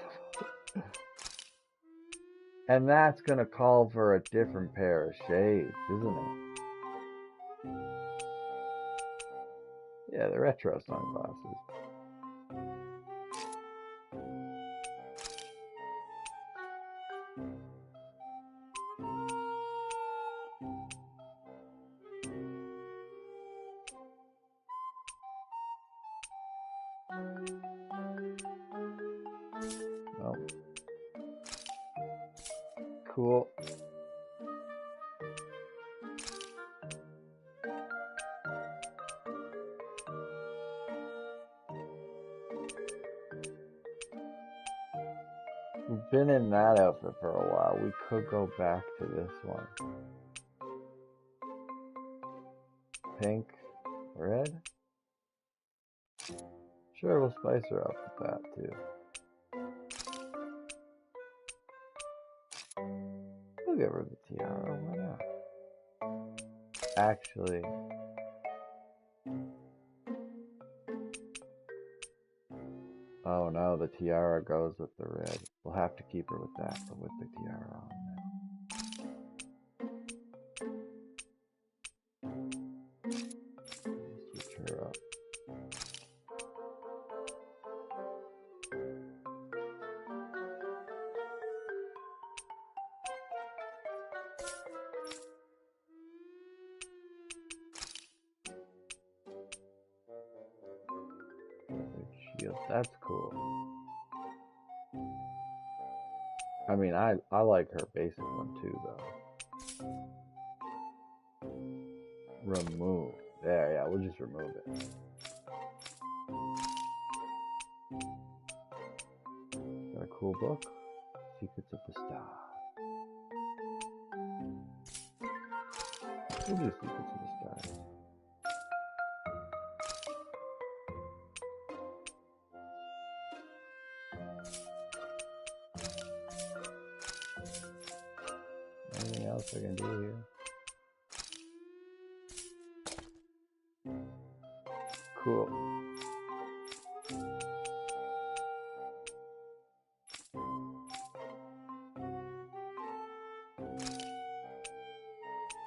And that's gonna call for a different pair of shades, isn't it? Yeah, the retro sunglasses. Cool. We've been in that outfit for a while. We could go back to this one. Pink, red? Sure, we'll spice her up with that too. We'll give her the tiara, why not? Actually, oh no, the tiara goes with the red. We'll have to keep her with that, but with the tiara on now. Switch her up. Shield, that's cool. I mean, I like her basic one too, though. Remove. There, yeah, we'll just remove it. Got a cool book. Secrets of the Star. We'll do Secrets of the Stars. Anything else I can do here? Cool.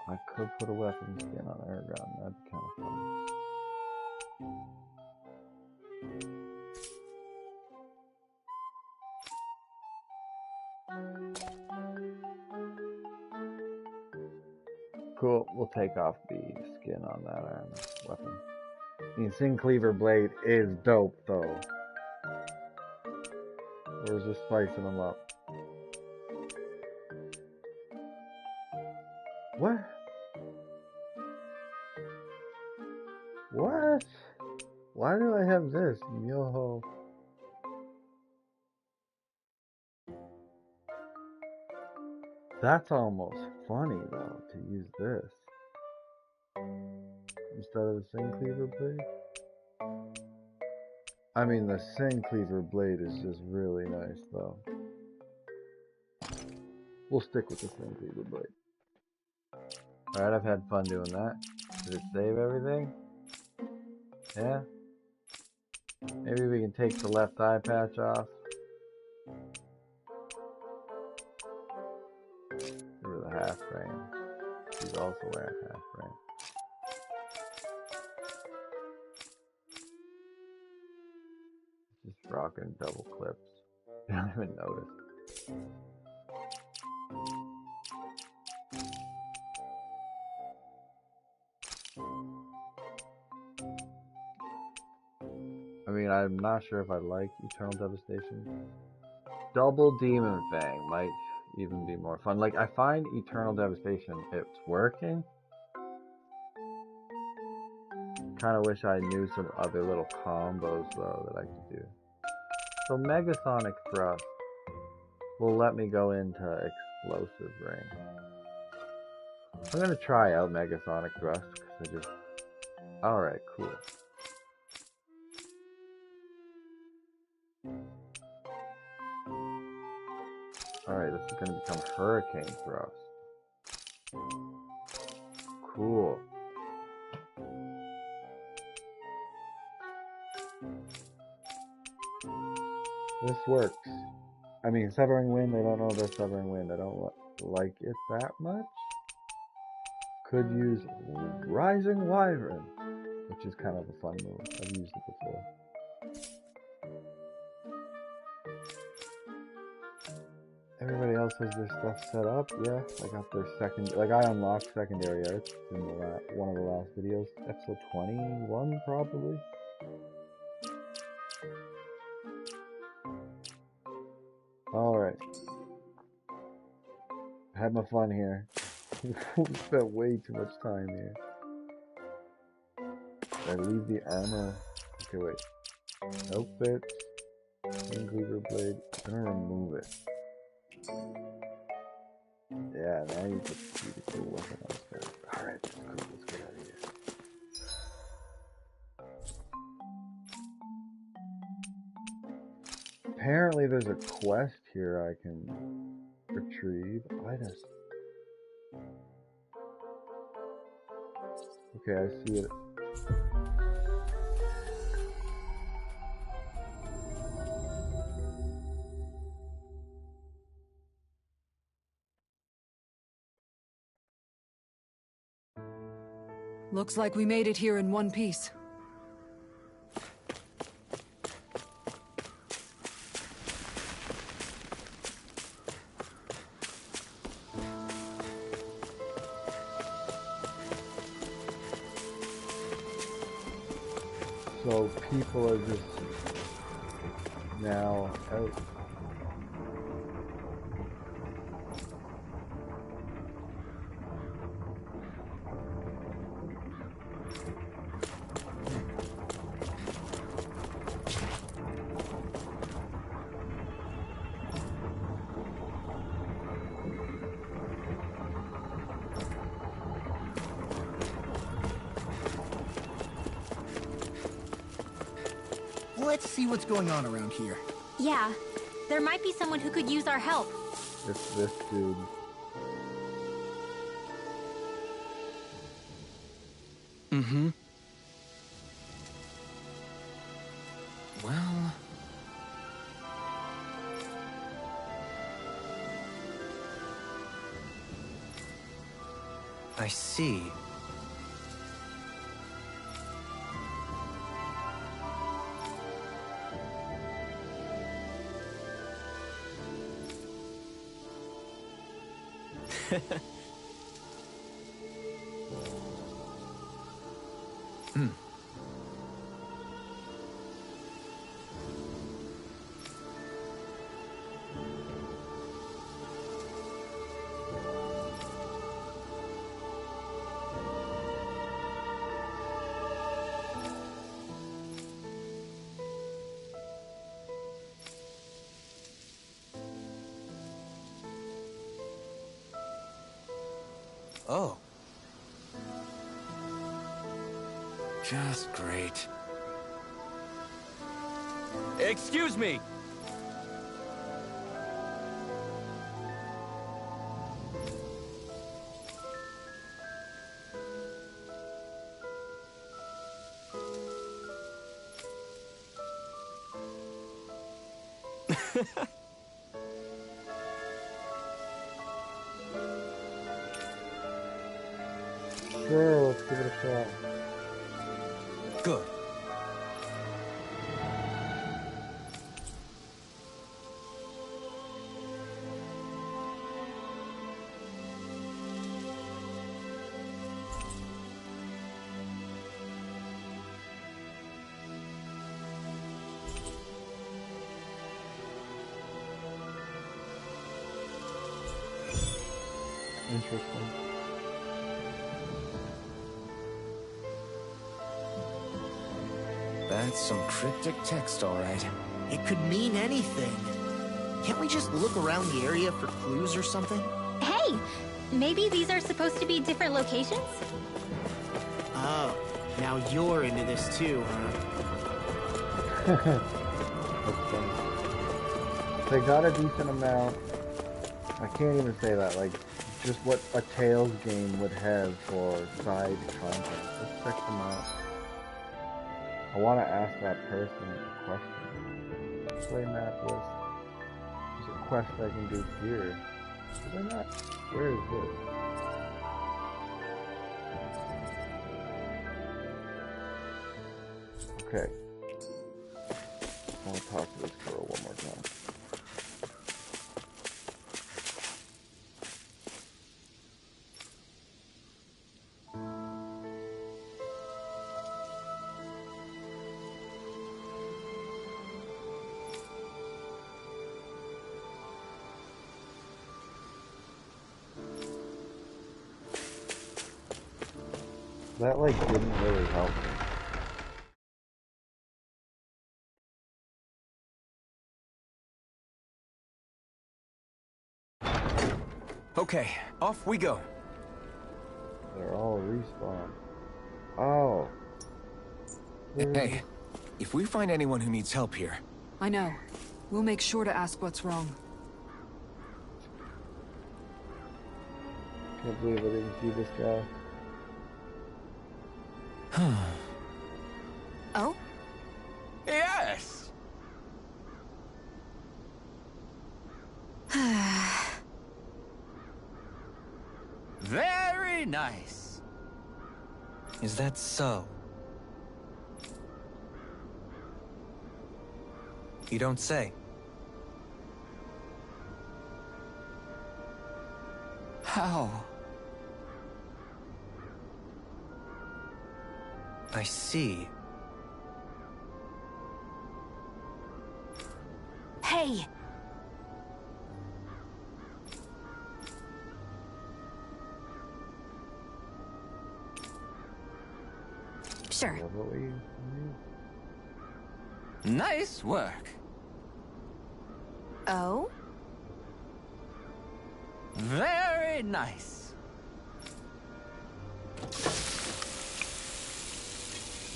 I could put a weapon skin on her gun, that'd be kind of fun. Cool, we'll take off the skin on that weapon. The Sin Cleaver blade is dope, though. We're just spicing them up. What? What? Why do I have this? Yo. That's almost funny, though, to use this instead of the Sin Cleaver blade. I mean, the Sin Cleaver blade is just really nice, though. We'll stick with the Sin Cleaver blade. Alright, I've had fun doing that. Did it save everything? Yeah? Maybe we can take the left eye patch off. Give her the half frame. She's also wearing half frame. Just rocking double clips. I don't even notice. I mean, I'm not sure if I like Eternal Devastation. Double Demon Fang might even be more fun. Like, I find Eternal Devastation, it's working. Kind of wish I knew some other little combos, though, that I could do. So, Megasonic Thrust will let me go into Explosive Ring. I'm going to try out Megasonic Thrust, because I just... Alright, cool. Alright, this is going to become Hurricane Thrust. Cool. This works. I mean, Severing Wind, I don't know about Severing Wind. I don't like it that much. Could use Rising Wyvern, which is kind of a fun move. I've used it before. Everybody else has their stuff set up. Yeah, I got their like I unlocked secondary arts in one of the last videos, episode 21 probably. All right. Had my fun here. Spent way too much time here. Did I leave the armor? Okay, wait. Outfit. Cleaver blade. I'm gonna remove it. Yeah, now you can see the cool weapon on this guy. Alright, that's cool. Let's get out of here. Apparently there's a quest here I can retrieve. Items. Okay, I see it. Looks like we made it here in one piece. So people are just now out. Let's see what's going on around here. Yeah, there might be someone who could use our help. It's this dude. Mm-hmm. Well... I see. Hmm. Oh. Just great. Excuse me! Sure, let's give it a shot. Good. Interesting. That's some cryptic text, all right. It could mean anything. Can't we just look around the area for clues or something? Hey, maybe these are supposed to be different locations? Oh, now you're into this too, huh? That's funny. They got a decent amount. I can't even say that. Like, just what a Tales game would have for side content. Let's check them out. I want to ask that person a question. Play map list. There's a quest I can do here. Is there not? Where is this? Okay. I want to talk to this girl one more time. That, like, didn't really help me. Okay, off we go. They're all respawn. Oh. Hey, if we find anyone who needs help here... I know. We'll make sure to ask what's wrong. Can't believe I didn't see this guy. Oh? Yes! Very nice. Is that so? You don't say. How? I see. Hey! Sure. Nice work. Oh? Very nice.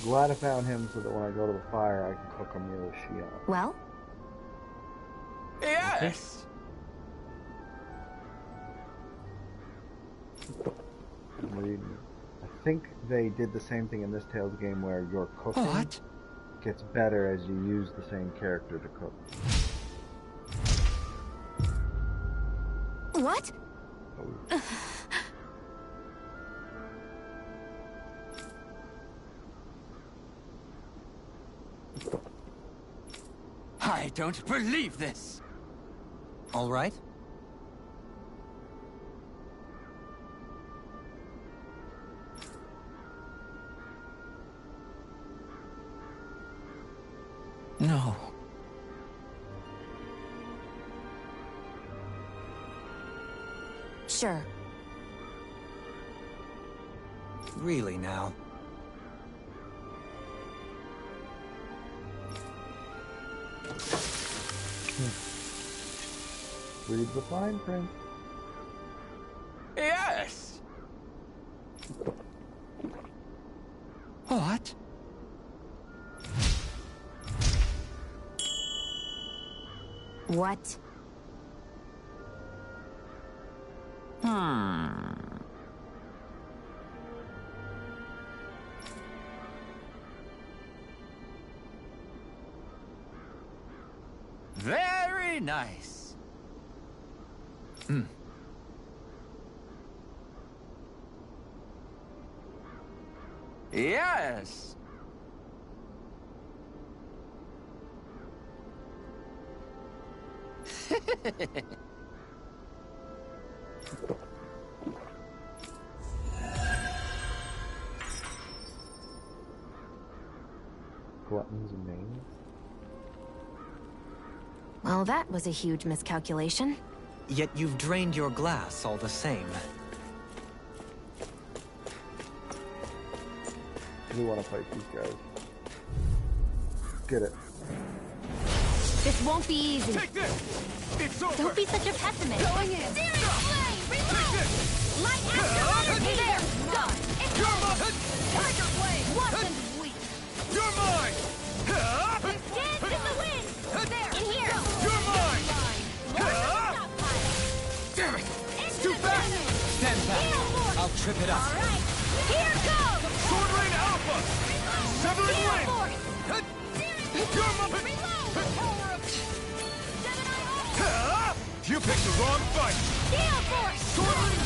Glad I found him so that when I go to the fire, I can cook a meal with Shion. Well? Yes! I'm reading. I think they did the same thing in this Tales game where your cooking gets better as you use the same character to cook. What? Oh. I don't believe this. All right. No. Sure. Really now. Read the fine print. Yes! What? What? Very nice. Yes. Glutton's name. Well, that was a huge miscalculation. Yet you've drained your glass all the same. We want to fight these guys. Get it. This won't be easy. Take this! It's over! Don't be such a pessimist. Going in. Serious flame! Reload! Light after energy there! Go! It's You're over! mine! Tiger flame! Watch them weak! You're mine! Dance in the wind! There! In here! You're mine! Stockpile! Damn it! It's too fast! Stand back. Heal force! I'll trip it up. All right! Here goes! Sword Rain Alpha! Severing Heal Wind! force! You're mine! Reload! Power of You picked the wrong fight! Steel force! Sword Rain!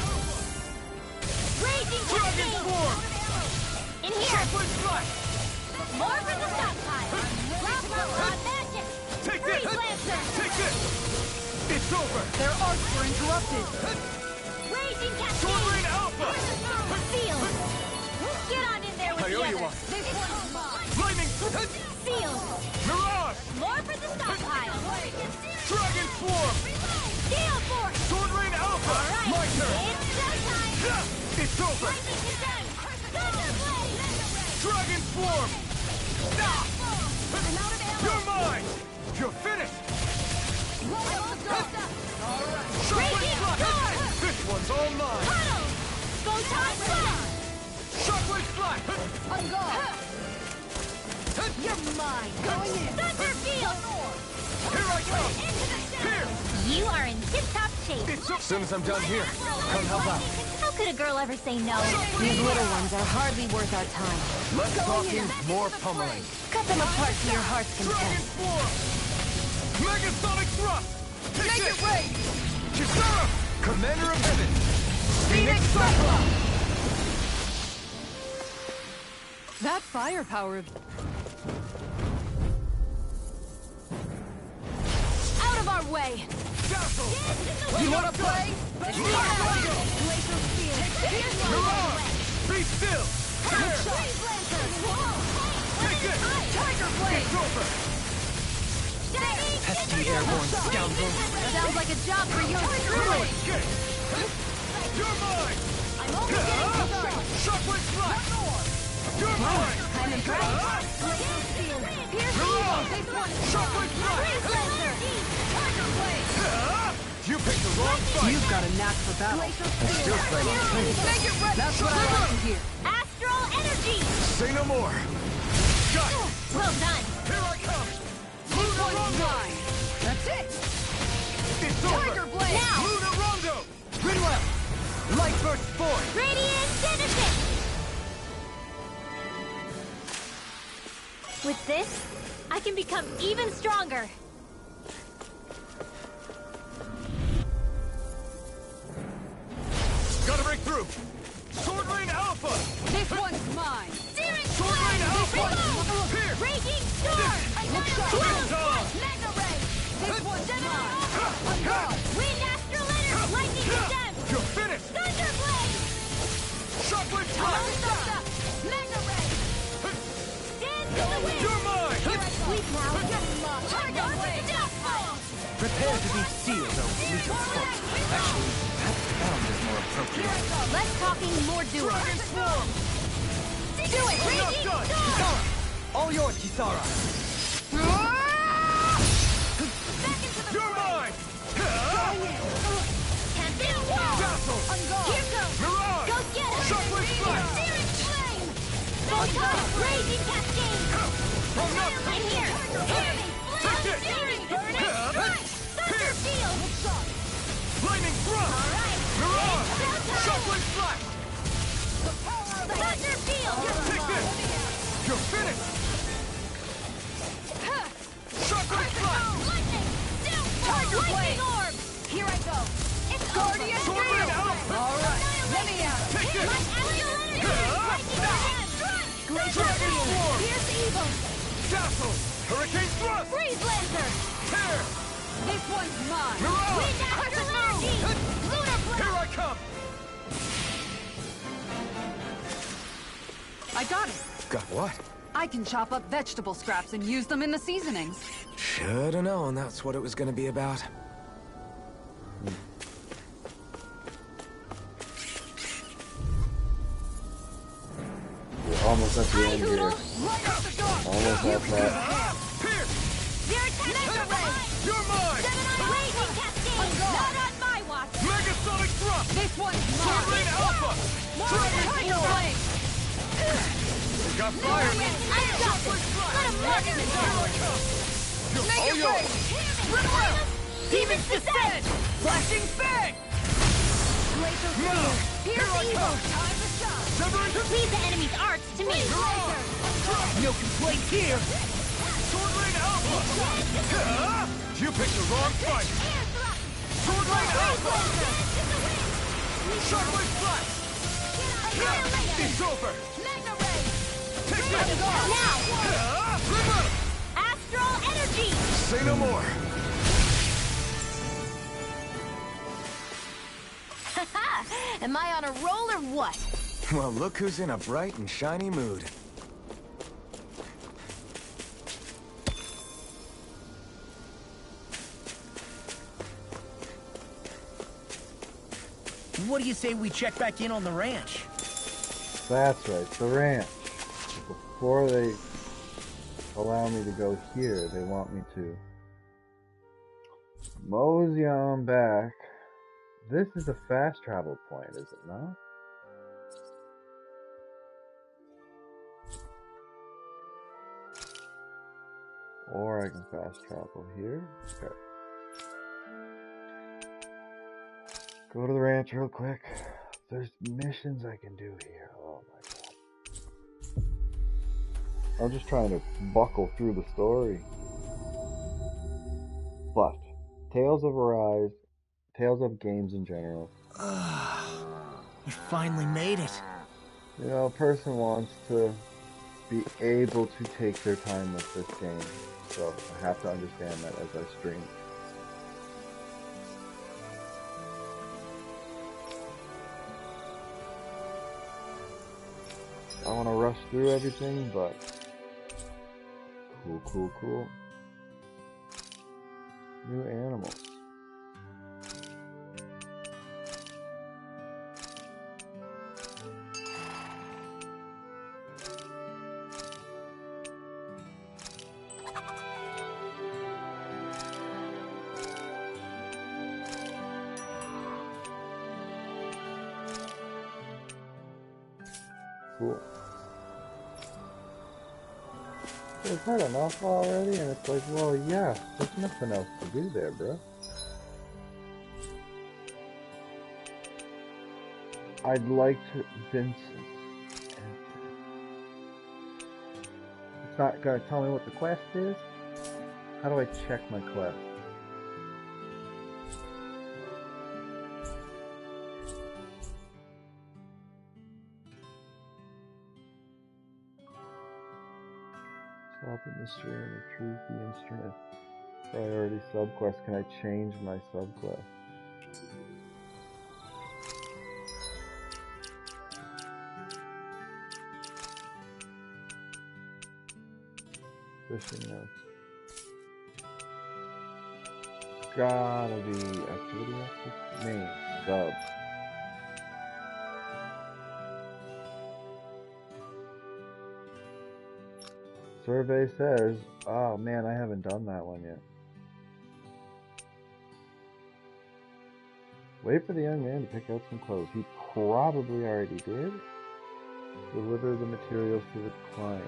Raging Dragon cascade! Form! In here! Sharpwood Flash! More for the stockpile! Rod magic! Take Freeze this! Lancer! Take this! It's over! Their arcs were interrupted. Raging cascade! Sword Rain Alpha! Seal! Get on in there with I the owe you others! one. This one's mine! Lightning! Seal! Mirage! More for the stockpile! Dragon Form! Steel force! Sword Rain Alpha! All right! My turn! It's showtime! It's over! Lightning condemned! Go! Dragon Form! Stop! You're mine! You're finished! Shockwave Flash! This one's all mine! Shockwave Flash! On guard! You're mine! Going in! Thunder Field! Here I come! Here! You are in tip-top shape! As soon as I'm done here, come help out. How could a girl ever say no? These little ones are hardly worth our time. Less talking, more pummeling. Cut them apart to your heart's Dragon content. Form! Megasonic Thrust! Make it rain! Kisara! Commander of Heaven! Phoenix Cyclops! That firepower... Out of our way! Dazzle! You wanna play? Mirage! Be still! Here! Take this! Tiger Blade! It's over! Pesky airborne scoundrel. Sounds like a job for you truly! You're mine! I'm only getting started! Shockwave Flash! You're mine! I'm impressed! Mirage! Shockwave Flash! You picked the wrong fight! You've got a knack for battle. I still plan on training. Make it ready! That's what I like to hear. Astral Energy! Say no more! Got it! Well done! Here I come! This one's mine. That's it! It's over! Tiger Blade! Now! Luna Rondo! Gridwell! Light burst forward! Radiant Genesis! With this, I can become even stronger. Gotta break through! Sword Rain Alpha! This one's mine. Searing Sword Rain Alpha! Here! Raging Storm! Mega Ray! This one's mine. On guard. Wind Astral Energy! Lightning Gem! You're finished! Thunder Blade! Shockwave Flash! Mega Ray! Stand to the wind! You're mine! Sweep now! Tiger Blade! Prepare to be sealed, though fleet of foot. Actually, perhaps bound is more appropriate. Less talking, more doing. Dragon Swarm! Do it! I'm not Raging done! Storm! Kisara! All yours, Kisara! Back into the You're mine! Can't do wall! Dazzle! Here goes! Mirage! Go get it! Shockwave Flash! Searing Flame! Raging Cascade! I'm not... Right here! Hear me! Take it! Searing Burning Strike! Thunder Field! Lightning Thrust! Alright! Mirage! Shockwave Flash! Thunder Field! Take this! You're finished! Shockwave Flash! Lightning! Tiger Lightning Blade! Orb! Here I go! It's Guardian over! Sword Rain Alpha! All right. Let me out. Take this! My Astral Energy! Lightning Gem! Dragon Swarm! Here's evil! Dazzle! Hurricane Thrust! Freeze Lancer! Tear! This one's mine. Mirage! Wind Astral Energy! Lunar Here Blast! I come! I got it. Got what? I can chop up vegetable scraps and use them in the seasonings. Should've known that's what it was gonna be about. We're almost at the end here. Right out the door. Almost at that. Pierce! Your Mega Ray! You're mine! Raging Cascade! Not on my watch! Megasonic Thrust! This one's Sword mine. Rain Alpha! Dragon Tiger Form! Blade. Got fire! I got this! Let him rock in the Here I come! You're Make all it yours! rain. Demon's Descent! Flashing Fang! Glacial Now! Spear! Here Pierce I evil! come! Time to shine! Severing Leave the enemy's arts to me! No complaints here! Sword Rain Alpha! You picked the wrong fight! Sword Rain Alpha! Shockwave Flash! It's over! Take this! Now! Remote! Astral Energy! Say no more! Am I on a roll or what? Well, look who's in a bright and shiny mood. What do you say we check back in on the ranch? That's right, the ranch. Before they allow me to go here, they want me to mosey on back. This is a fast travel point, is it not? Or I can fast travel here. Okay. Go to the ranch real quick. There's missions I can do here. Oh my god. I'm just trying to buckle through the story. But Tales of Arise, Tales of games in general. You finally made it. You know, a person wants to be able to take their time with this game. So I have to understand that as I stream. I want to rush through everything, but cool. New animals. Cool. Is that enough already? And it's like, well, yeah, there's nothing else to do there, bro. I'd like to... Vincent. It's not gonna tell me what the quest is? How do I check my quest? Solve the mystery and retrieve the instrument. Priority subquest. Can I change my subquest? Fishing notes. Gotta be activity active. Name. Sub. Survey says, oh man, I haven't done that one yet. Wait for the young man to pick out some clothes. He probably already did. Deliver the materials to the client.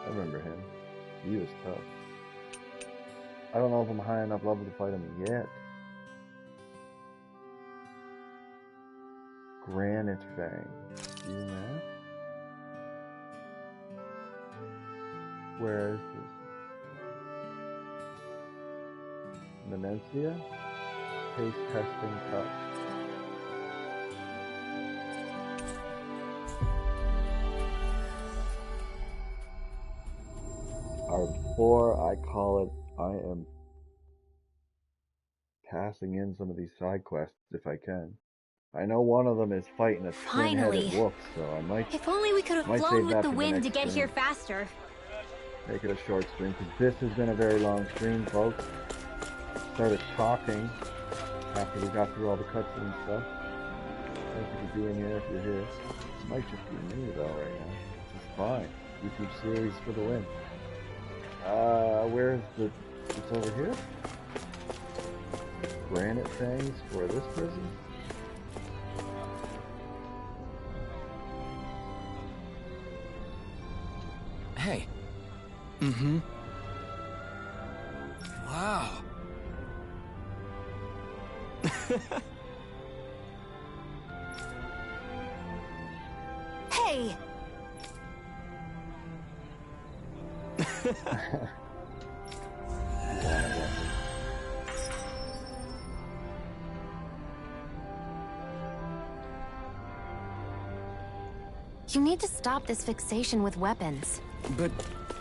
I remember him. He was tough. I don't know if I'm high enough level to fight him yet. Granite Fang. You that? Where is this? Menencia? Taste testing cup. Before I call it, I am passing in some of these side quests if I can. I know one of them is fighting a twin-headed wolf, so I might. If only we could have flown with the wind to get here faster. Make it a short stream, because this has been a very long stream, folks. Started talking after we got through all the cutscenes and stuff. Thank you for being here if you're here. It might just be me though right now. It's fine. YouTube series for the win. Where's the... It's over here? Granite things for this prison? Hey. Mm-hmm. Wow. Hey! You need to stop this fixation with weapons. But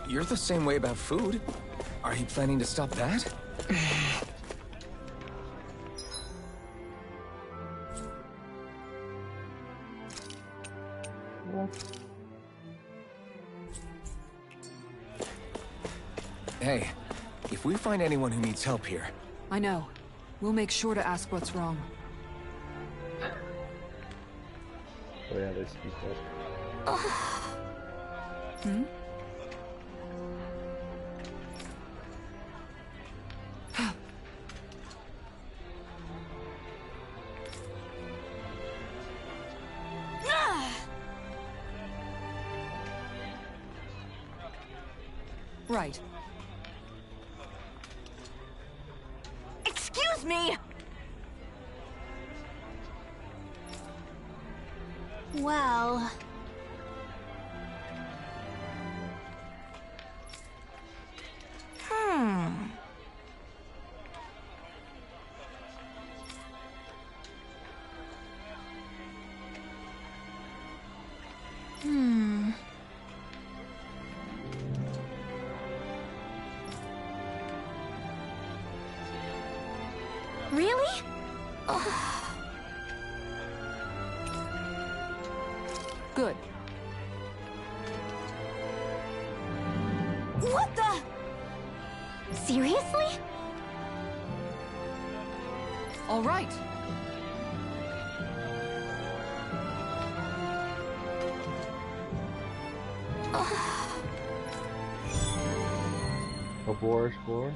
you're the same way about food. Are you planning to stop that? Hey, if we find anyone who needs help here... I know. We'll make sure to ask what's wrong. Oh yeah, they speak up. Hmm? Right. Excuse me! Well... Really? Good. What the? Seriously? All right. A boorish boar.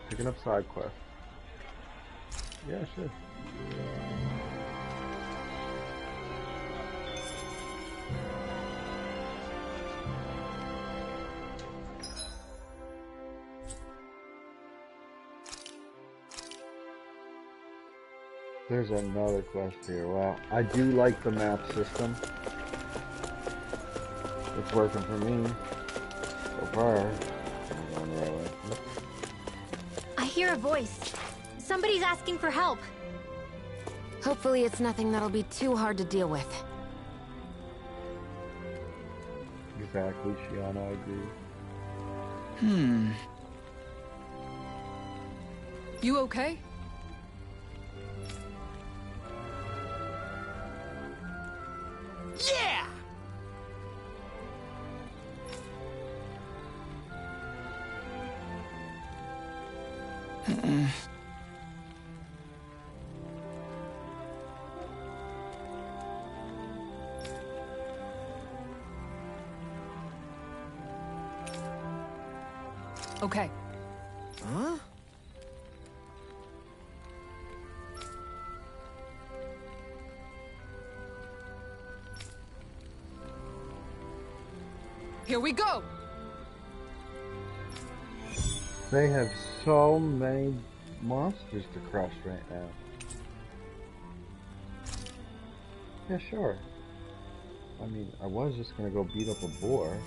Picking up side quest. Yeah, sure. There's another quest here. Wow. I do like the map system. It's working for me so far. I'm going the right way. I hear a voice. Somebody's asking for help. Hopefully it's nothing that'll be too hard to deal with. Exactly, Shiana, I agree. You okay? Yeah! Okay. Huh? Here we go! They have so many monsters to crush right now. Yeah, sure. I mean, I was just gonna go beat up a boar.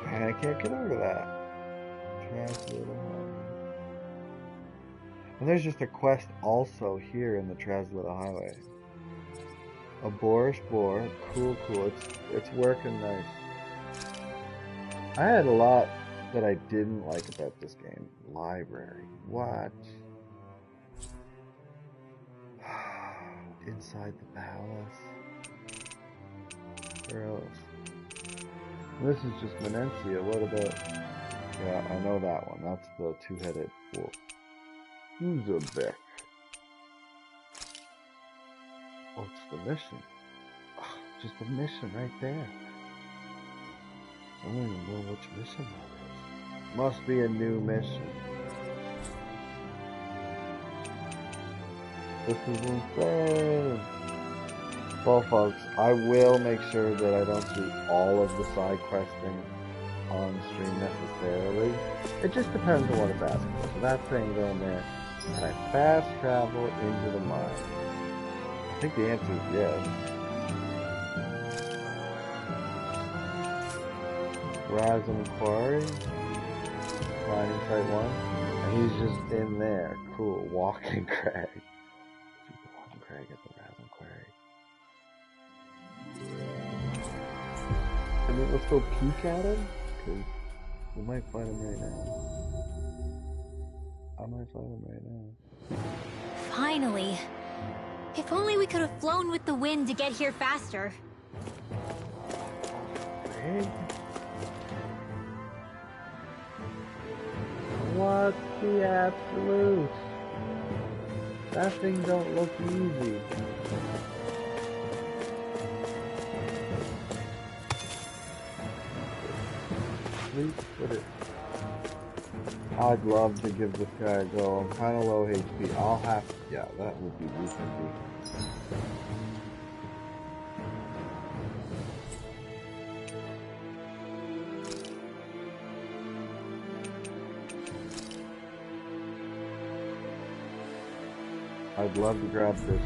I can't get over that. And there's just a quest also here in the Traslita Highway. A boorish boar. Cool, cool. It's working nice. I had a lot that I didn't like about this game. Library. What? Inside the palace. Where else? This is just Menencia. What about... Yeah, I know that one. That's the two-headed wolf. Uzbek. What's the mission? Oh, just a mission right there. I don't even know which mission that is. Must be a new mission. This is insane. Well, folks, I will make sure that I don't do all of the side questing on stream necessarily. It just depends on what it's asking for. So that thing going there, can I fast travel into the mine? I think the answer is yes. Razum Quarry, mining site 1, and he's just in there. Cool, walking crag. Walking crag at the Razum Quarry. I mean, let's go peek at him, because we might find him right now. I might find him right now. Finally. If only we could have flown with the wind to get here faster. Greg? What the absolute? That thing don't look easy. Please put it. I'd love to give this guy a go. I'm kind of low HP. I'll have to. Yeah, that would be decent. I'd love to grab this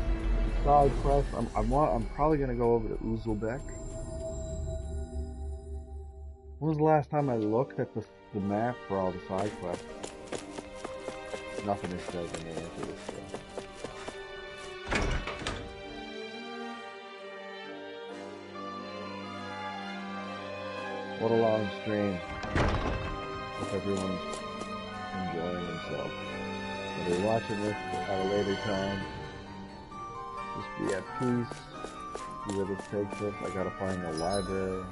side quest. I'm probably gonna go over to Uzulbek. When was the last time I looked at the map for all the side quests? Nothing is said in the answer to this stuff. What a long stream. Hope everyone's enjoying themselves. If you're watching this at a later time, just be at peace. See where this takes us. I gotta find the library.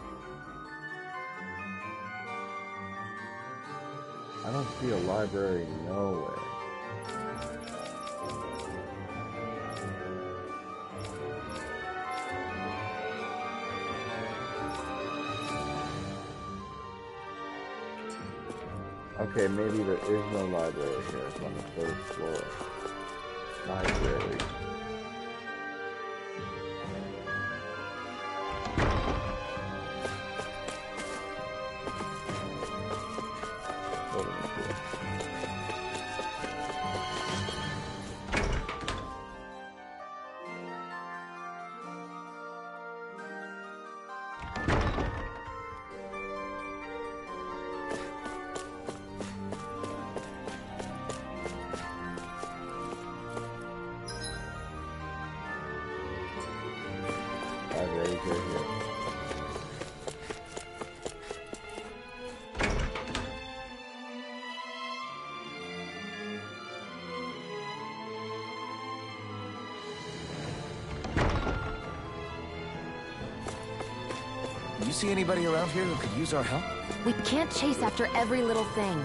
I don't see a library nowhere. Okay, maybe there is no library here. It's on the 3rd floor. Library. You see anybody around here who could use our help? We can't chase after every little thing.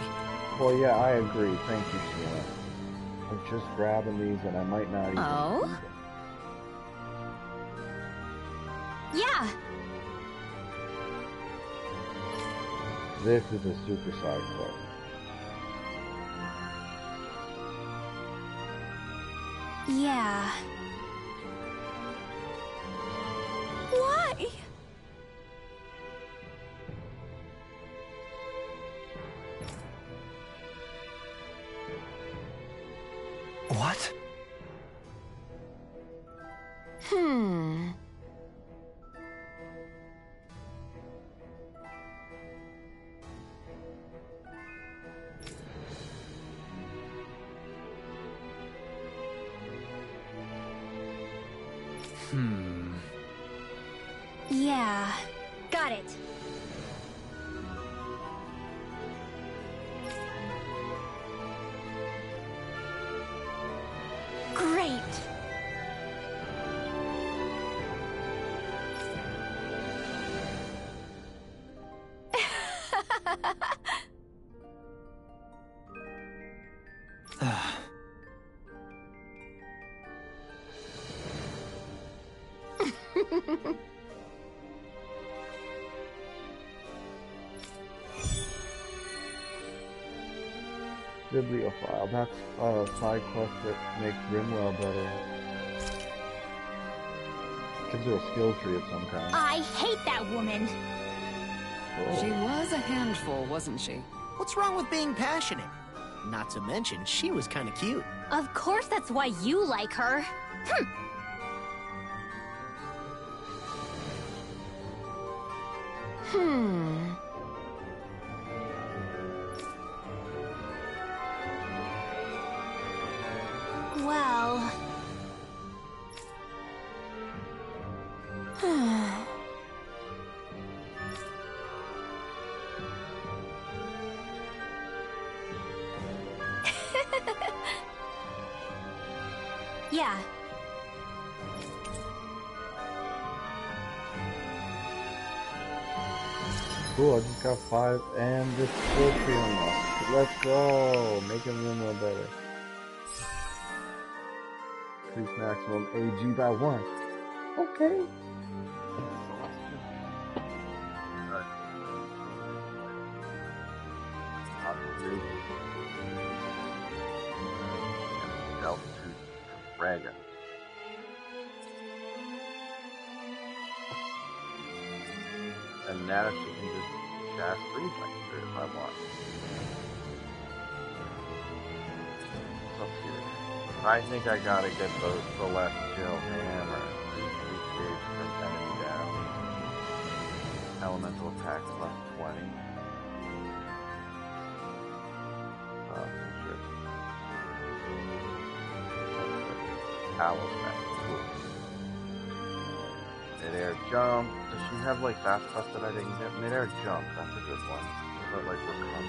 Well, yeah, I agree. Thank you, Sheila. I'm just grabbing these and I might not even Oh? see them. Yeah! This is a super side quest. Yeah. Why? What? Yeah. Got it. Great. Bibliophile. That's a side quest that makes Grimwell better. Gives her a skill tree of some kind. I hate that woman. Oh. She was a handful, wasn't she? What's wrong with being passionate? Not to mention, she was kind of cute. Of course that's why you like her. Well... yeah. Cool, I just got 5 and this skill tree unlocked. Let's go! Making them a little better. Increase maximum AG by 1. Okay. Delta to Dragon. And now she can just cast Freeze Lancer if I want. What's up here? I think I gotta get those Celestial Hammer. Decrease from enemy down. Elemental attack plus 20. Oh, shit. Talisman. Cool. Mid-air jump. Does she have like that stuff that I didn't get? Mid-air jump. That's a good one. But like recovery.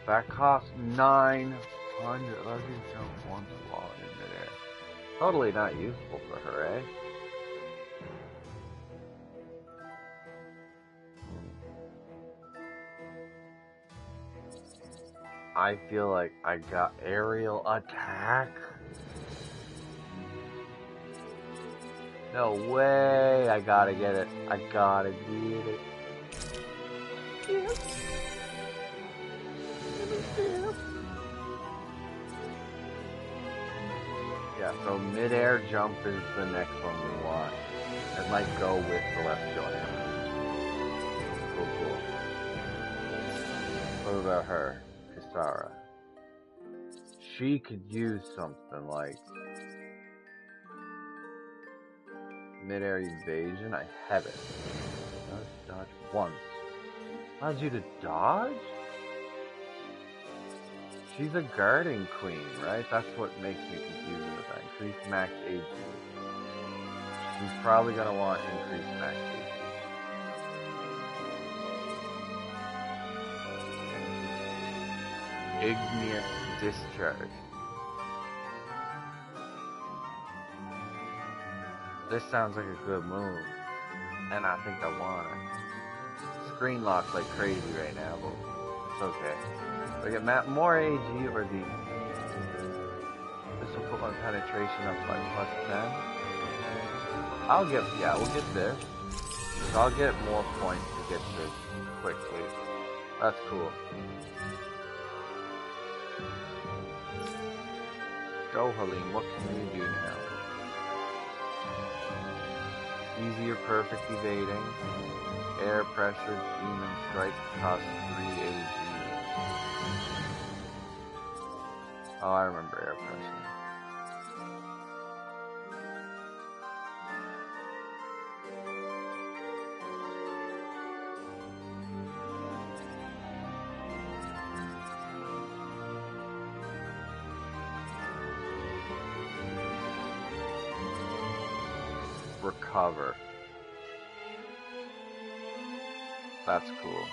That costs 900. Let me jump once while in midair. Totally not useful for her, eh? I feel like I got aerial attack. No way! I gotta get it. I gotta get it. Yes. Yeah, so mid-air jump is the next one we want. It might go with Celestial Hammer. Cool. What about her? Kisara. She could use something like mid-air evasion. I have it. Dodge once. Allows you to dodge? She's a guarding queen, right? That's what makes me confused with that. Increased max AG. She's probably gonna want increased max AG. Igneous discharge. This sounds like a good move, and I think I want it. Screen lock's like crazy right now, but it's okay. Do I get more AG or the... This will put my penetration up by +10. I'll get... Yeah, we'll get this. So I'll get more points to get this quickly. That's cool. Go, Helene, what can you do now? Easier perfect evading. Air pressure, demon strike, cost 3 AG. Oh, I remember air pressure. Recover. That's cool.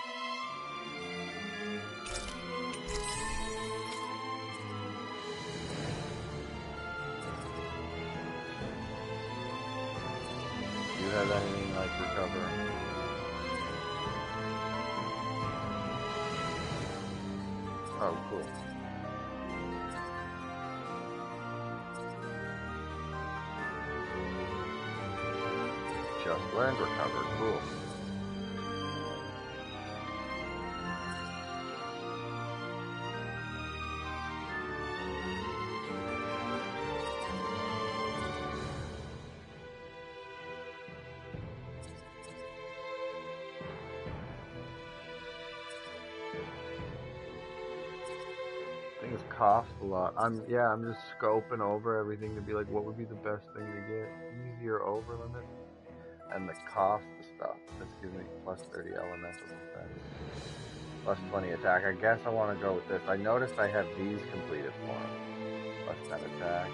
Do you have anything like recover? Oh, cool. Just learned recover, cool. Things cost a lot. I'm just scoping over everything to be like, what would be the best thing to get? Easier over limit. And the cost of stuff. This gives me plus 30 elemental defense. Plus 20 attack. I guess I want to go with this. I noticed I have these completed forms. Plus 10 attack.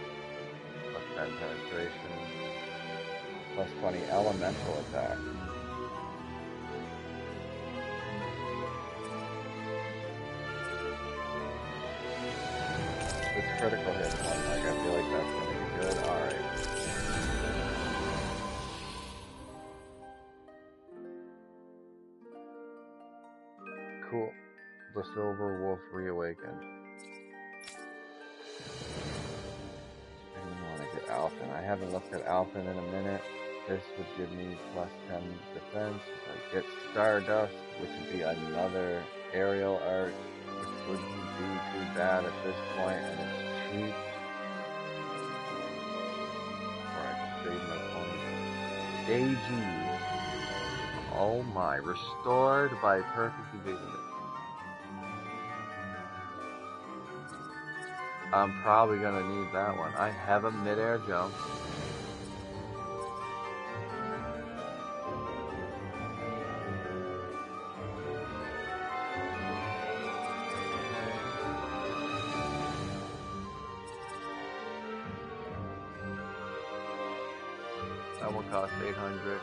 Plus 10 penetration. Plus 20 elemental attack. This critical hit one, like I feel like that's gonna be good. Alright. The Silver Wolf reawakened. I want to get Alphen. I haven't looked at Alphen in a minute. This would give me plus 10 defense. If I get Stardust, which would be another aerial arc, which wouldn't be too bad at this point, and it's cheap. Or I can save my points. AG. Oh my. Restored by perfect evasion. I'm probably gonna need that one. I have a mid-air jump. That will cost 800.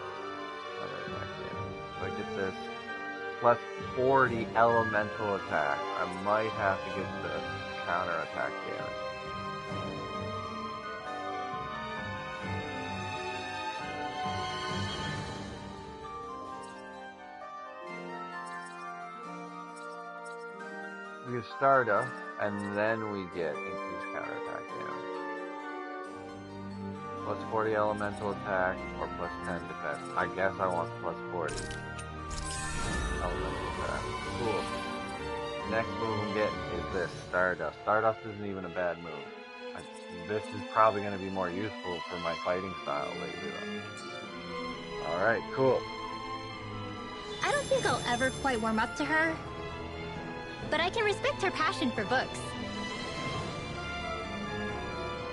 So I get this plus 40 elemental attack. I might have to get the counter attack damage. We get Stardust, and then we get increased counter attack damage. Plus 40 elemental attack, or plus 10 defense. I guess I want plus 40 elemental attack. Cool. Next move I'm getting is this, Stardust. Stardust isn't even a bad move. This is probably going to be more useful for my fighting style lately, though. Alright, cool. I don't think I'll ever quite warm up to her, but I can respect her passion for books.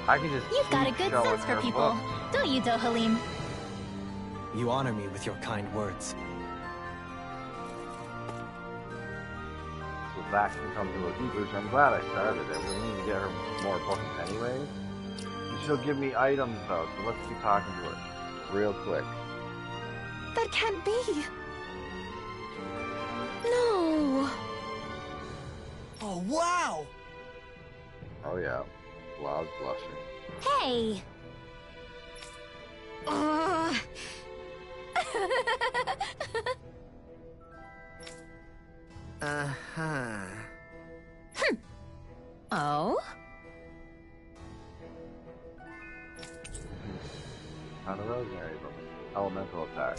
I can just You've got a good sense for people, don't you, Dohalim? You honor me with your kind words. So that can come to a conclusion. I'm glad I started it. We need to get her more books anyways. She'll give me items though, so let's keep talking to her real quick. That can't be. No. Oh, wow! Oh yeah, Loud's blushing. Hey! Uh-huh. Oh? Not a rosemary, but elemental attack.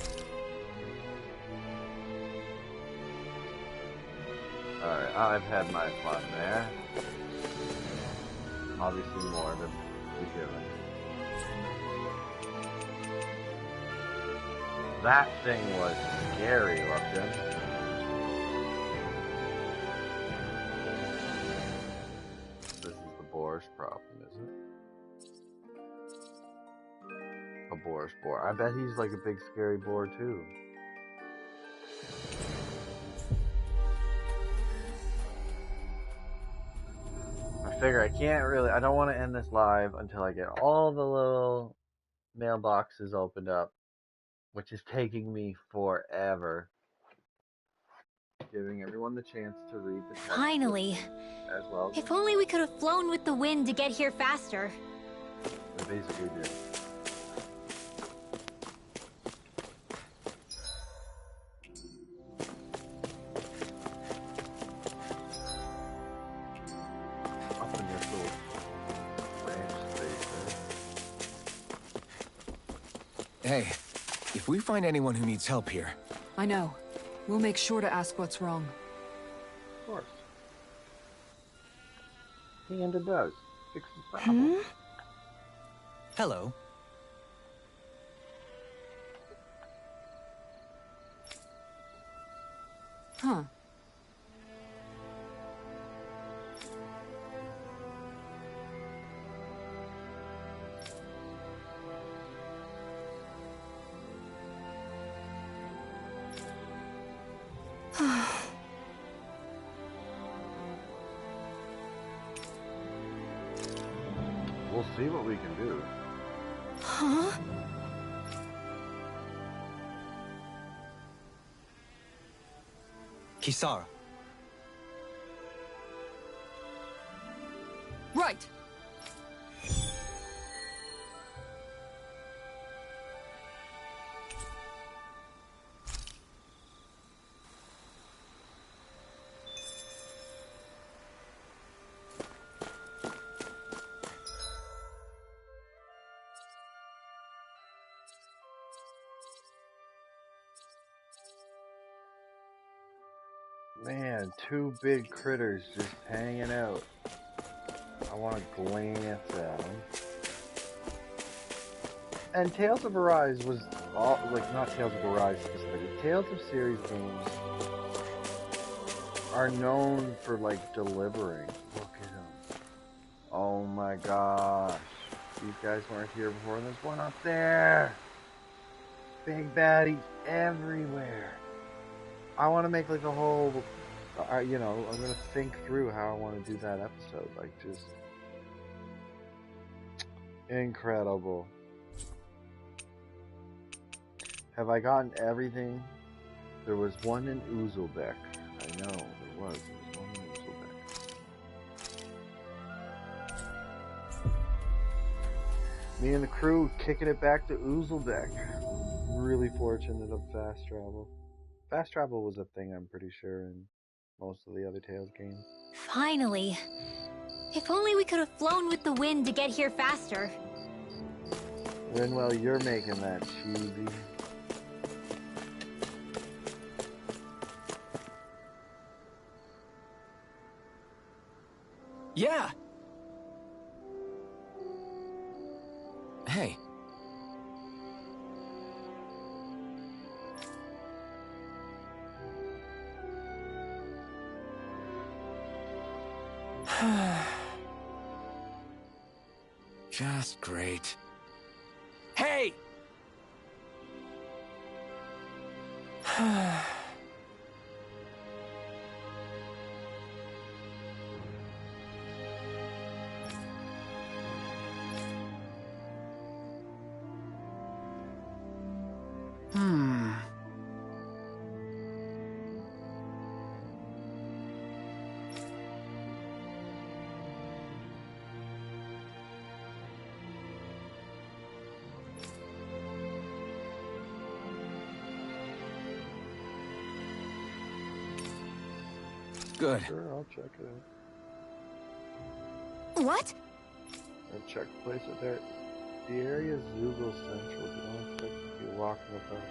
Alright, I've had my fun there. Obviously more to be given. That thing was scary looking. This is the boar's problem, isn't it? A boar's boar. I bet he's like a big scary boar too. I figure I can't really, I don't want to end this live until I get all the little mailboxes opened up, which is taking me forever. Giving everyone the chance to read the text Finally. as well. If only we could have flown with the wind to get here faster. They basically did. Up in this little ranch space there. Hey, if we find anyone who needs help here... I know. We'll make sure to ask what's wrong. Of course. And it does. Fix the problem. Hello. Huh. We'll see what we can do. Huh? Kisara. Right. Man, two big critters just hanging out. I want to glance at them. And Tales of Arise was all, like, not Tales of Arise specifically. Tales of series games are known for, like, delivering. Look at them. Oh my gosh. These guys weren't here before, and there's one up there. Big baddies everywhere. I want to make, like, a whole, you know, I'm going to think through how I want to do that episode. Like, just incredible. Have I gotten everything? There was one in Uzulbek. I know, there was one in Uzulbek. Me and the crew kicking it back to Uzulbek. Really fortunate of fast travel. Fast travel was a thing, I'm pretty sure, in most of the other Tales games. Finally. If only we could have flown with the wind to get here faster. Rinwell, you're making that cheesy. Yeah! Hey. Just great. Hey! Good. Sure, I'll check it out. What? I'll check the place up there. The area is Zoogle Central. You don't expect to be walking about.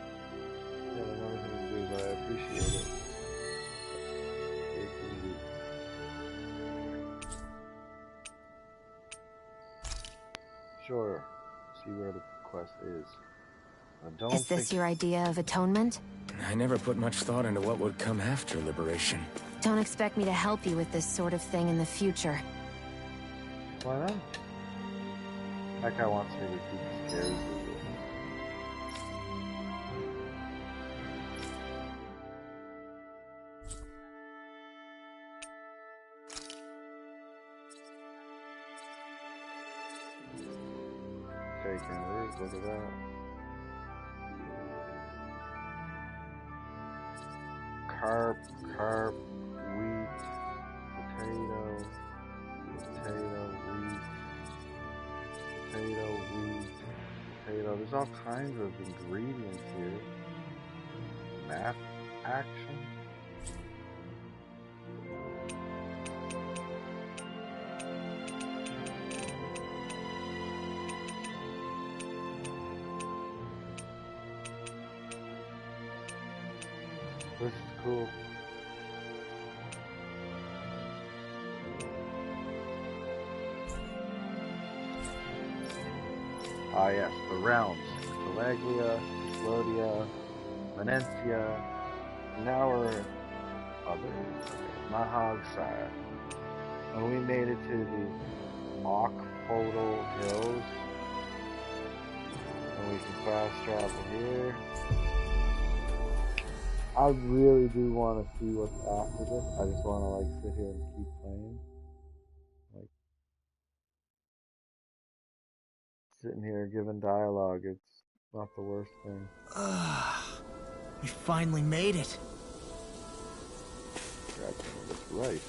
Yeah, another thing to do, but I appreciate it. Sure. See where the quest is. Is this your idea of atonement? I never put much thought into what would come after liberation. Don't expect me to help you with this sort of thing in the future. Why not? That guy wants me to keep scary. Okay, kangaroos, look at that. Carp, wheat, potato, wheat, potato. There's all kinds of ingredients here. Map action. This is cool. Ah yes, the realms. Caligula, Slodia, Menencia, now we're Mahag-Sire. And we made it to the Mock-Photo Hills. And we can fast travel here. I really do want to see what's after this. I just want to like sit here and keep playing. Like sitting here giving dialogue, it's not the worst thing. We finally made it. That's right.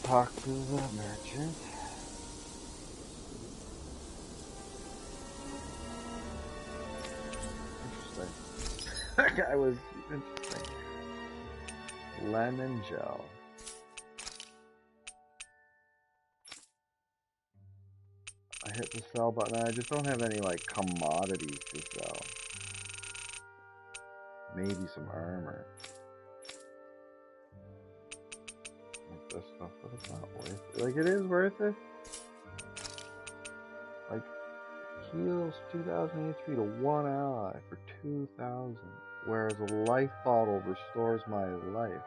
Talk to the merchant. That guy was interesting. Lemon gel. I hit the sell button. I just don't have any like commodities to sell. maybe some armor. Like this stuff, but it's not worth it. Like, it is worth it. Like, heals 2,000 HP to one ally for 2,000. Whereas a life bottle restores my life,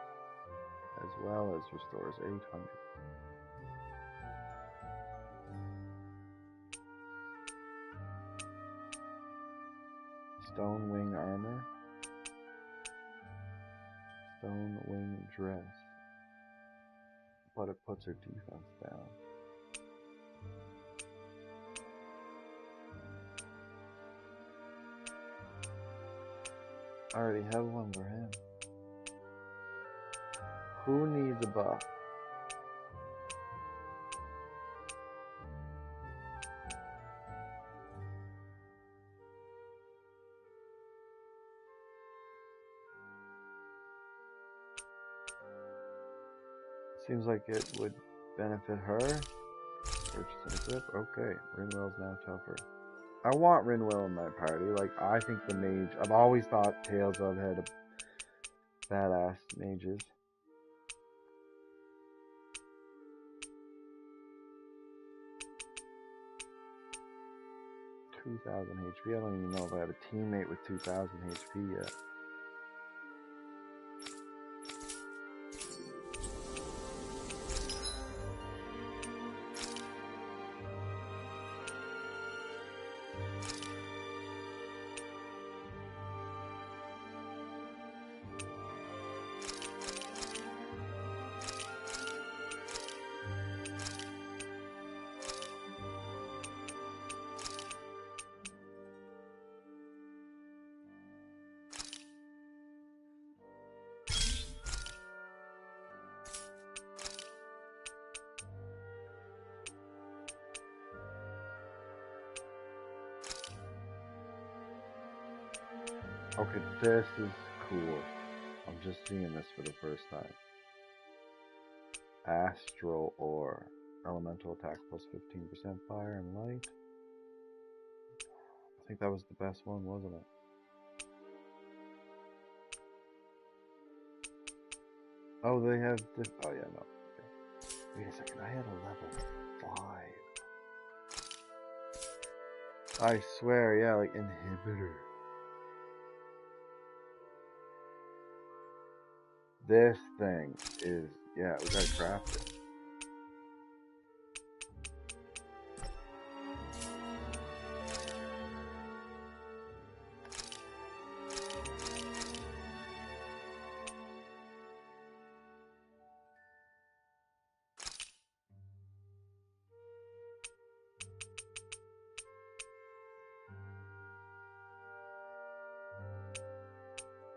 as well as restores 800. Stone wing armor. Stone wing dress. But it puts her defense down. I already have one for him. Who needs a buff? Seems like it would benefit her. Purchase and equip. Okay, Rinwell's now tougher. I want Rinwell in my party. Like, I think the mage... I've always thought Tales of had a badass mages. $2,000 HP. I don't even know if I have a teammate with 2,000 HP yet. Okay, this is cool. I'm just seeing this for the first time. Astral Ore. Elemental attack plus 15% fire and light. I think that was the best one, wasn't it? Oh, they have this. Oh, yeah, no. Okay. Wait a second, I had a level 5. I swear, yeah, like inhibitor. This thing is, yeah, we gotta craft it.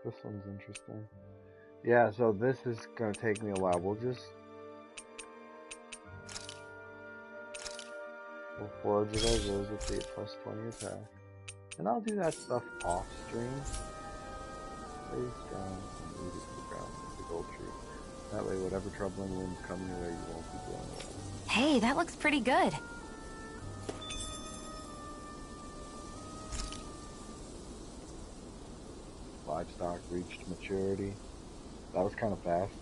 This one's interesting. Yeah, so this is gonna take me a while. We'll forge it as is with the plus 20 attack. And I'll do that stuff off stream. Stay strong and lead it to the ground with the gold tree. That way whatever troubling winds come your way, you won't be blown away. Hey, that looks pretty good. Livestock reached maturity. That was kind of fast.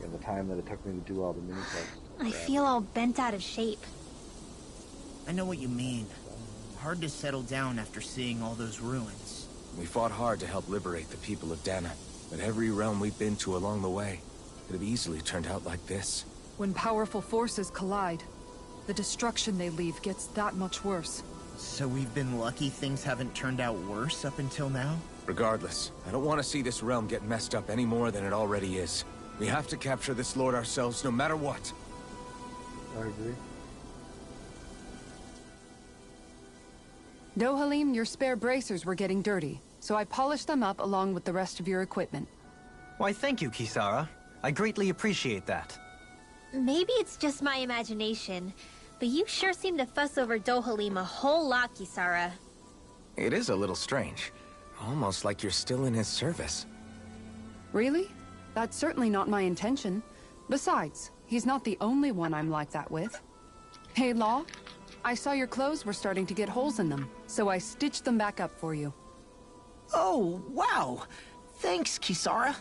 In the time that it took me to do all the mini quests. I feel all bent out of shape. I know what you mean. Hard to settle down after seeing all those ruins. We fought hard to help liberate the people of Dana, but every realm we've been to along the way could have easily turned out like this. When powerful forces collide, the destruction they leave gets that much worse. So we've been lucky things haven't turned out worse up until now? Regardless, I don't want to see this realm get messed up any more than it already is. We have to capture this lord ourselves, no matter what. I agree. Dohalim, your spare bracers were getting dirty, so I polished them up along with the rest of your equipment. Why, thank you, Kisara. I greatly appreciate that. Maybe it's just my imagination, but you sure seem to fuss over Dohalim a whole lot, Kisara. It is a little strange. Almost like you're still in his service. Really? That's certainly not my intention. Besides, he's not the only one I'm like that with. Hey, Law, I saw your clothes were starting to get holes in them, so I stitched them back up for you. Oh, wow. Thanks, Kisara.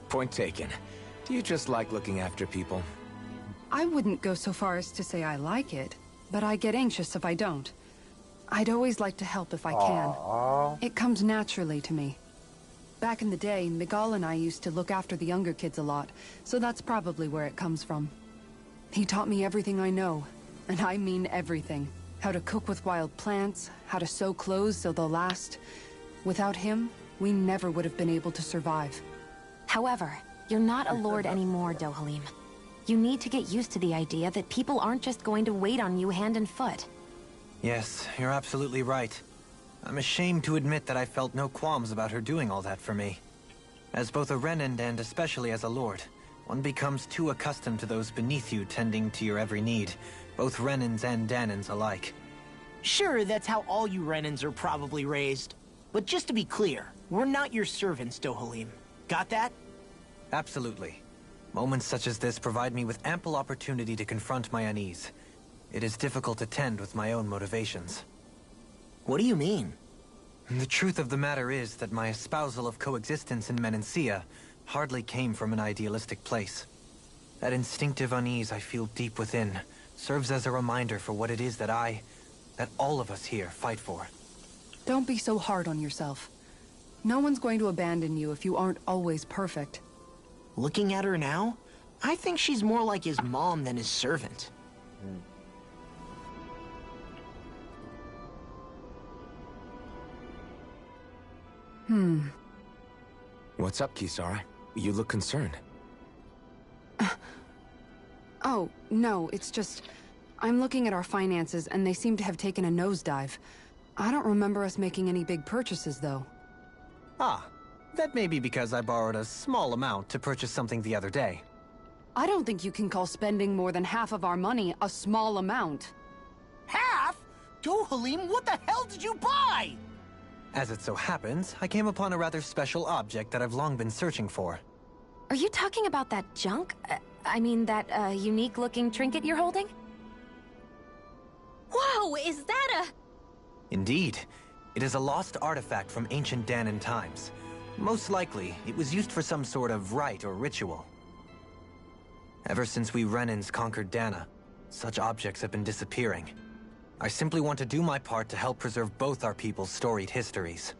Point taken. Do you just like looking after people? I wouldn't go so far as to say I like it, but I get anxious if I don't. I'd always like to help if I can. Aww. It comes naturally to me. Back in the day, Miguel and I used to look after the younger kids a lot, so that's probably where it comes from. He taught me everything I know, and I mean everything. How to cook with wild plants, how to sew clothes so they'll last. Without him, we never would have been able to survive. However, you're not a lord anymore, Dohalim. You need to get used to the idea that people aren't just going to wait on you hand and foot. Yes, you're absolutely right. I'm ashamed to admit that I felt no qualms about her doing all that for me. As both a Renan and especially as a lord, one becomes too accustomed to those beneath you tending to your every need, both Renans and Danans alike. Sure, that's how all you Renans are probably raised. But just to be clear, we're not your servants, Dohalim. Got that? Absolutely. Moments such as this provide me with ample opportunity to confront my unease. It is difficult to tend with my own motivations. What do you mean? The truth of the matter is that my espousal of coexistence in Menancia hardly came from an idealistic place. That instinctive unease I feel deep within serves as a reminder for what it is that all of us here fight for. Don't be so hard on yourself. No one's going to abandon you if you aren't always perfect. Looking at her now, I think she's more like his mom than his servant. What's up, Kisara? You look concerned. Oh, no, it's just... I'm looking at our finances and they seem to have taken a nosedive. I don't remember us making any big purchases, though. Ah, that may be because I borrowed a small amount to purchase something the other day. I don't think you can call spending more than half of our money a small amount. Half? Dohalim, what the hell did you buy? As it so happens, I came upon a rather special object that I've long been searching for. Are you talking about that junk? I mean, that unique-looking trinket you're holding? Whoa, is that a... Indeed. It is a lost artifact from ancient Danan times. Most likely, it was used for some sort of rite or ritual. Ever since we Renans conquered Dana, such objects have been disappearing. I simply want to do my part to help preserve both our people's storied histories.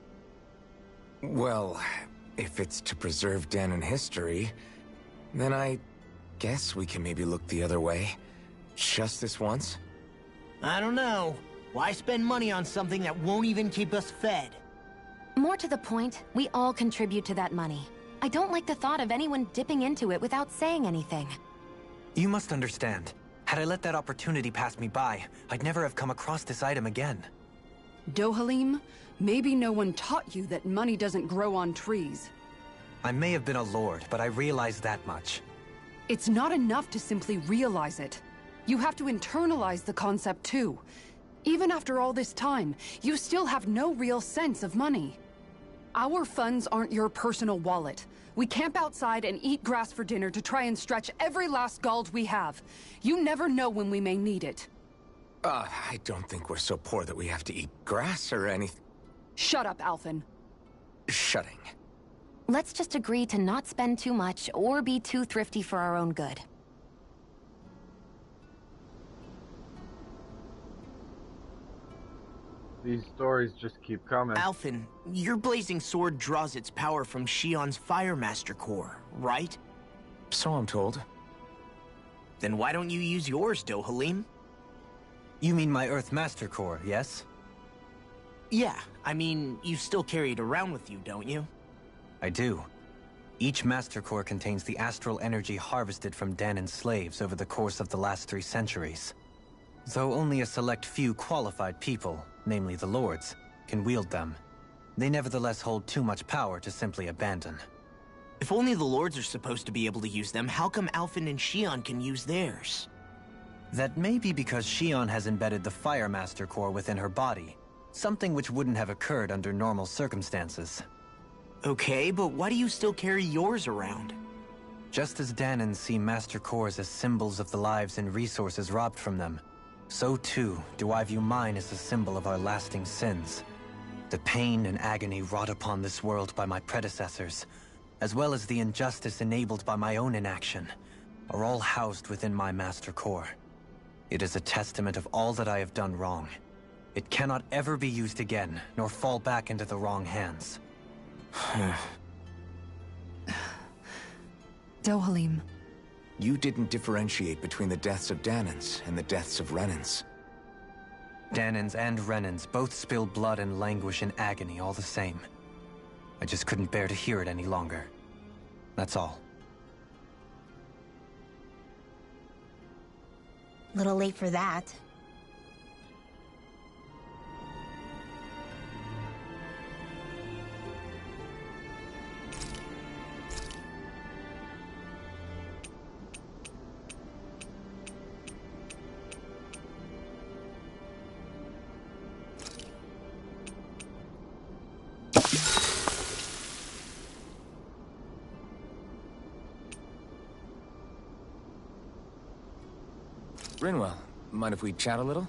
Well, if it's to preserve Danan history, then I guess we can maybe look the other way. Just this once? I don't know. Why spend money on something that won't even keep us fed? More to the point, we all contribute to that money. I don't like the thought of anyone dipping into it without saying anything. You must understand. Had I let that opportunity pass me by, I'd never have come across this item again. Dohalim, maybe no one taught you that money doesn't grow on trees. I may have been a lord, but I realize that much. It's not enough to simply realize it. You have to internalize the concept too. Even after all this time, you still have no real sense of money. Our funds aren't your personal wallet. We camp outside and eat grass for dinner to try and stretch every last gold we have. You never know when we may need it. I don't think we're so poor that we have to eat grass or anything. Shut up, Alphen. Shutting. Let's just agree to not spend too much or be too thrifty for our own good. These stories just keep coming. Alphen, your blazing sword draws its power from Shion's Firemaster core, right? So I'm told. Then why don't you use yours, Dohalim? You mean my Earth Master Core, yes? Yeah, I mean, you still carry it around with you, don't you? I do. Each Master Core contains the astral energy harvested from Danan's slaves over the course of the last 3 centuries. Though only a select few qualified people, namely the Lords, can wield them, they nevertheless hold too much power to simply abandon. If only the Lords are supposed to be able to use them, how come Alphen and Shion can use theirs? That may be because Shion has embedded the Firemaster Core within her body, something which wouldn't have occurred under normal circumstances. Okay, but why do you still carry yours around? Just as Danans see Master Cores as symbols of the lives and resources robbed from them, so too do I view mine as a symbol of our lasting sins. The pain and agony wrought upon this world by my predecessors, as well as the injustice enabled by my own inaction, are all housed within my master core. It is a testament of all that I have done wrong. It cannot ever be used again, nor fall back into the wrong hands. Dohalim. You didn't differentiate between the deaths of Danans and the deaths of Renans. Danans and Renans both spill blood and languish in agony all the same. I just couldn't bear to hear it any longer. That's all. Little late for that. Rinwell, mind if we chat a little?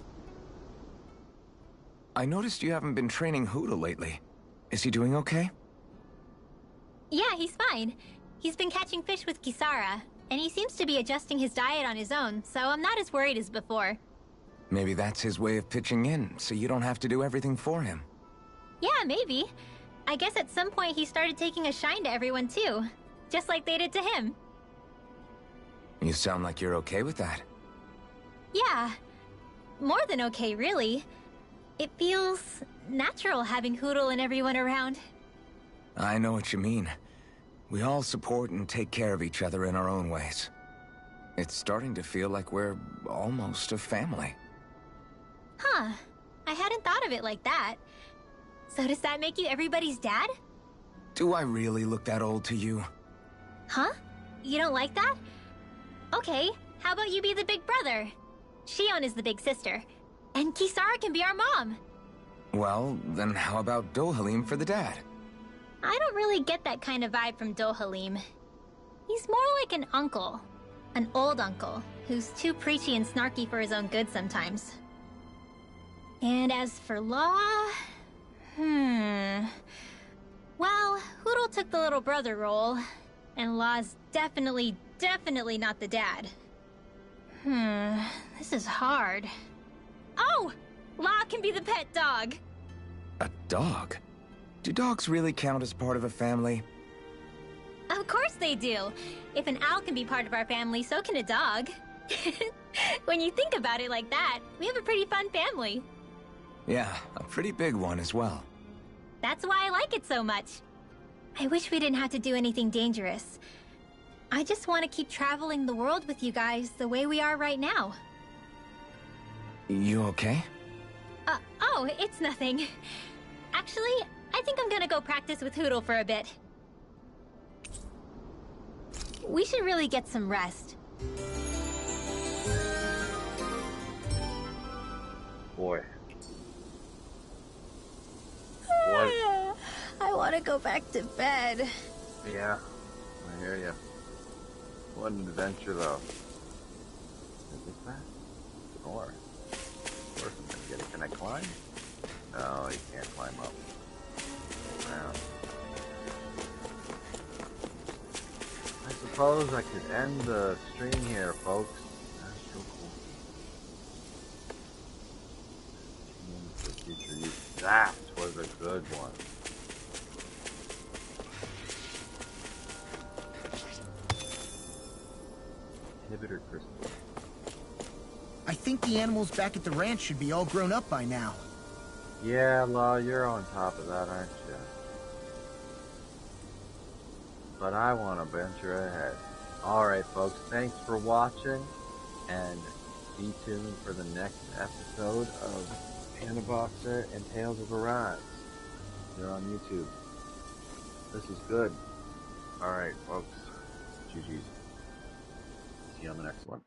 I noticed you haven't been training Hoodle lately. Is he doing okay? Yeah, he's fine. He's been catching fish with Kisara, and he seems to be adjusting his diet on his own, so I'm not as worried as before. Maybe that's his way of pitching in, so you don't have to do everything for him. Yeah, maybe. I guess at some point he started taking a shine to everyone too, just like they did to him. You sound like you're okay with that. Yeah. More than okay, really. It feels natural having Hoodle and everyone around. I know what you mean. We all support and take care of each other in our own ways. It's starting to feel like we're almost a family. Huh. I hadn't thought of it like that. So does that make you everybody's dad? Do I really look that old to you? Huh? You don't like that? Okay, how about you be the big brother? Shion is the big sister, and Kisara can be our mom. Well, then how about Dohalim for the dad? I don't really get that kind of vibe from Dohalim. He's more like an uncle. An old uncle, who's too preachy and snarky for his own good sometimes. And as for Law... Well, Hoodle took the little brother role, and Law's definitely not the dad. This is hard. Oh! Law can be the pet dog! A dog? Do dogs really count as part of a family? Of course they do! If an owl can be part of our family, so can a dog. When you think about it like that, we have a pretty fun family. Yeah, a pretty big one as well. That's why I like it so much. I wish we didn't have to do anything dangerous. I just want to keep traveling the world with you guys the way we are right now. You okay? Oh, it's nothing. Actually, I think I'm gonna go practice with Hoodle for a bit. We should really get some rest. Boy. I want to go back to bed. Yeah, I hear ya. What an adventure, though. Is this that? Or, of course I'm gonna get it. Can I climb? No, you can't climb up. Go around. I suppose I could end the stream here, folks. That's so cool. For future use. That was a good one. Inhibitor crystal. I think the animals back at the ranch should be all grown up by now. Yeah, Law, you're on top of that, aren't you? But I want to venture ahead. Alright, folks, thanks for watching, and be tuned for the next episode of PandaBoxxer and Tales of Arise. They're on YouTube. This is good. Alright, folks. GG's. See you on the next one.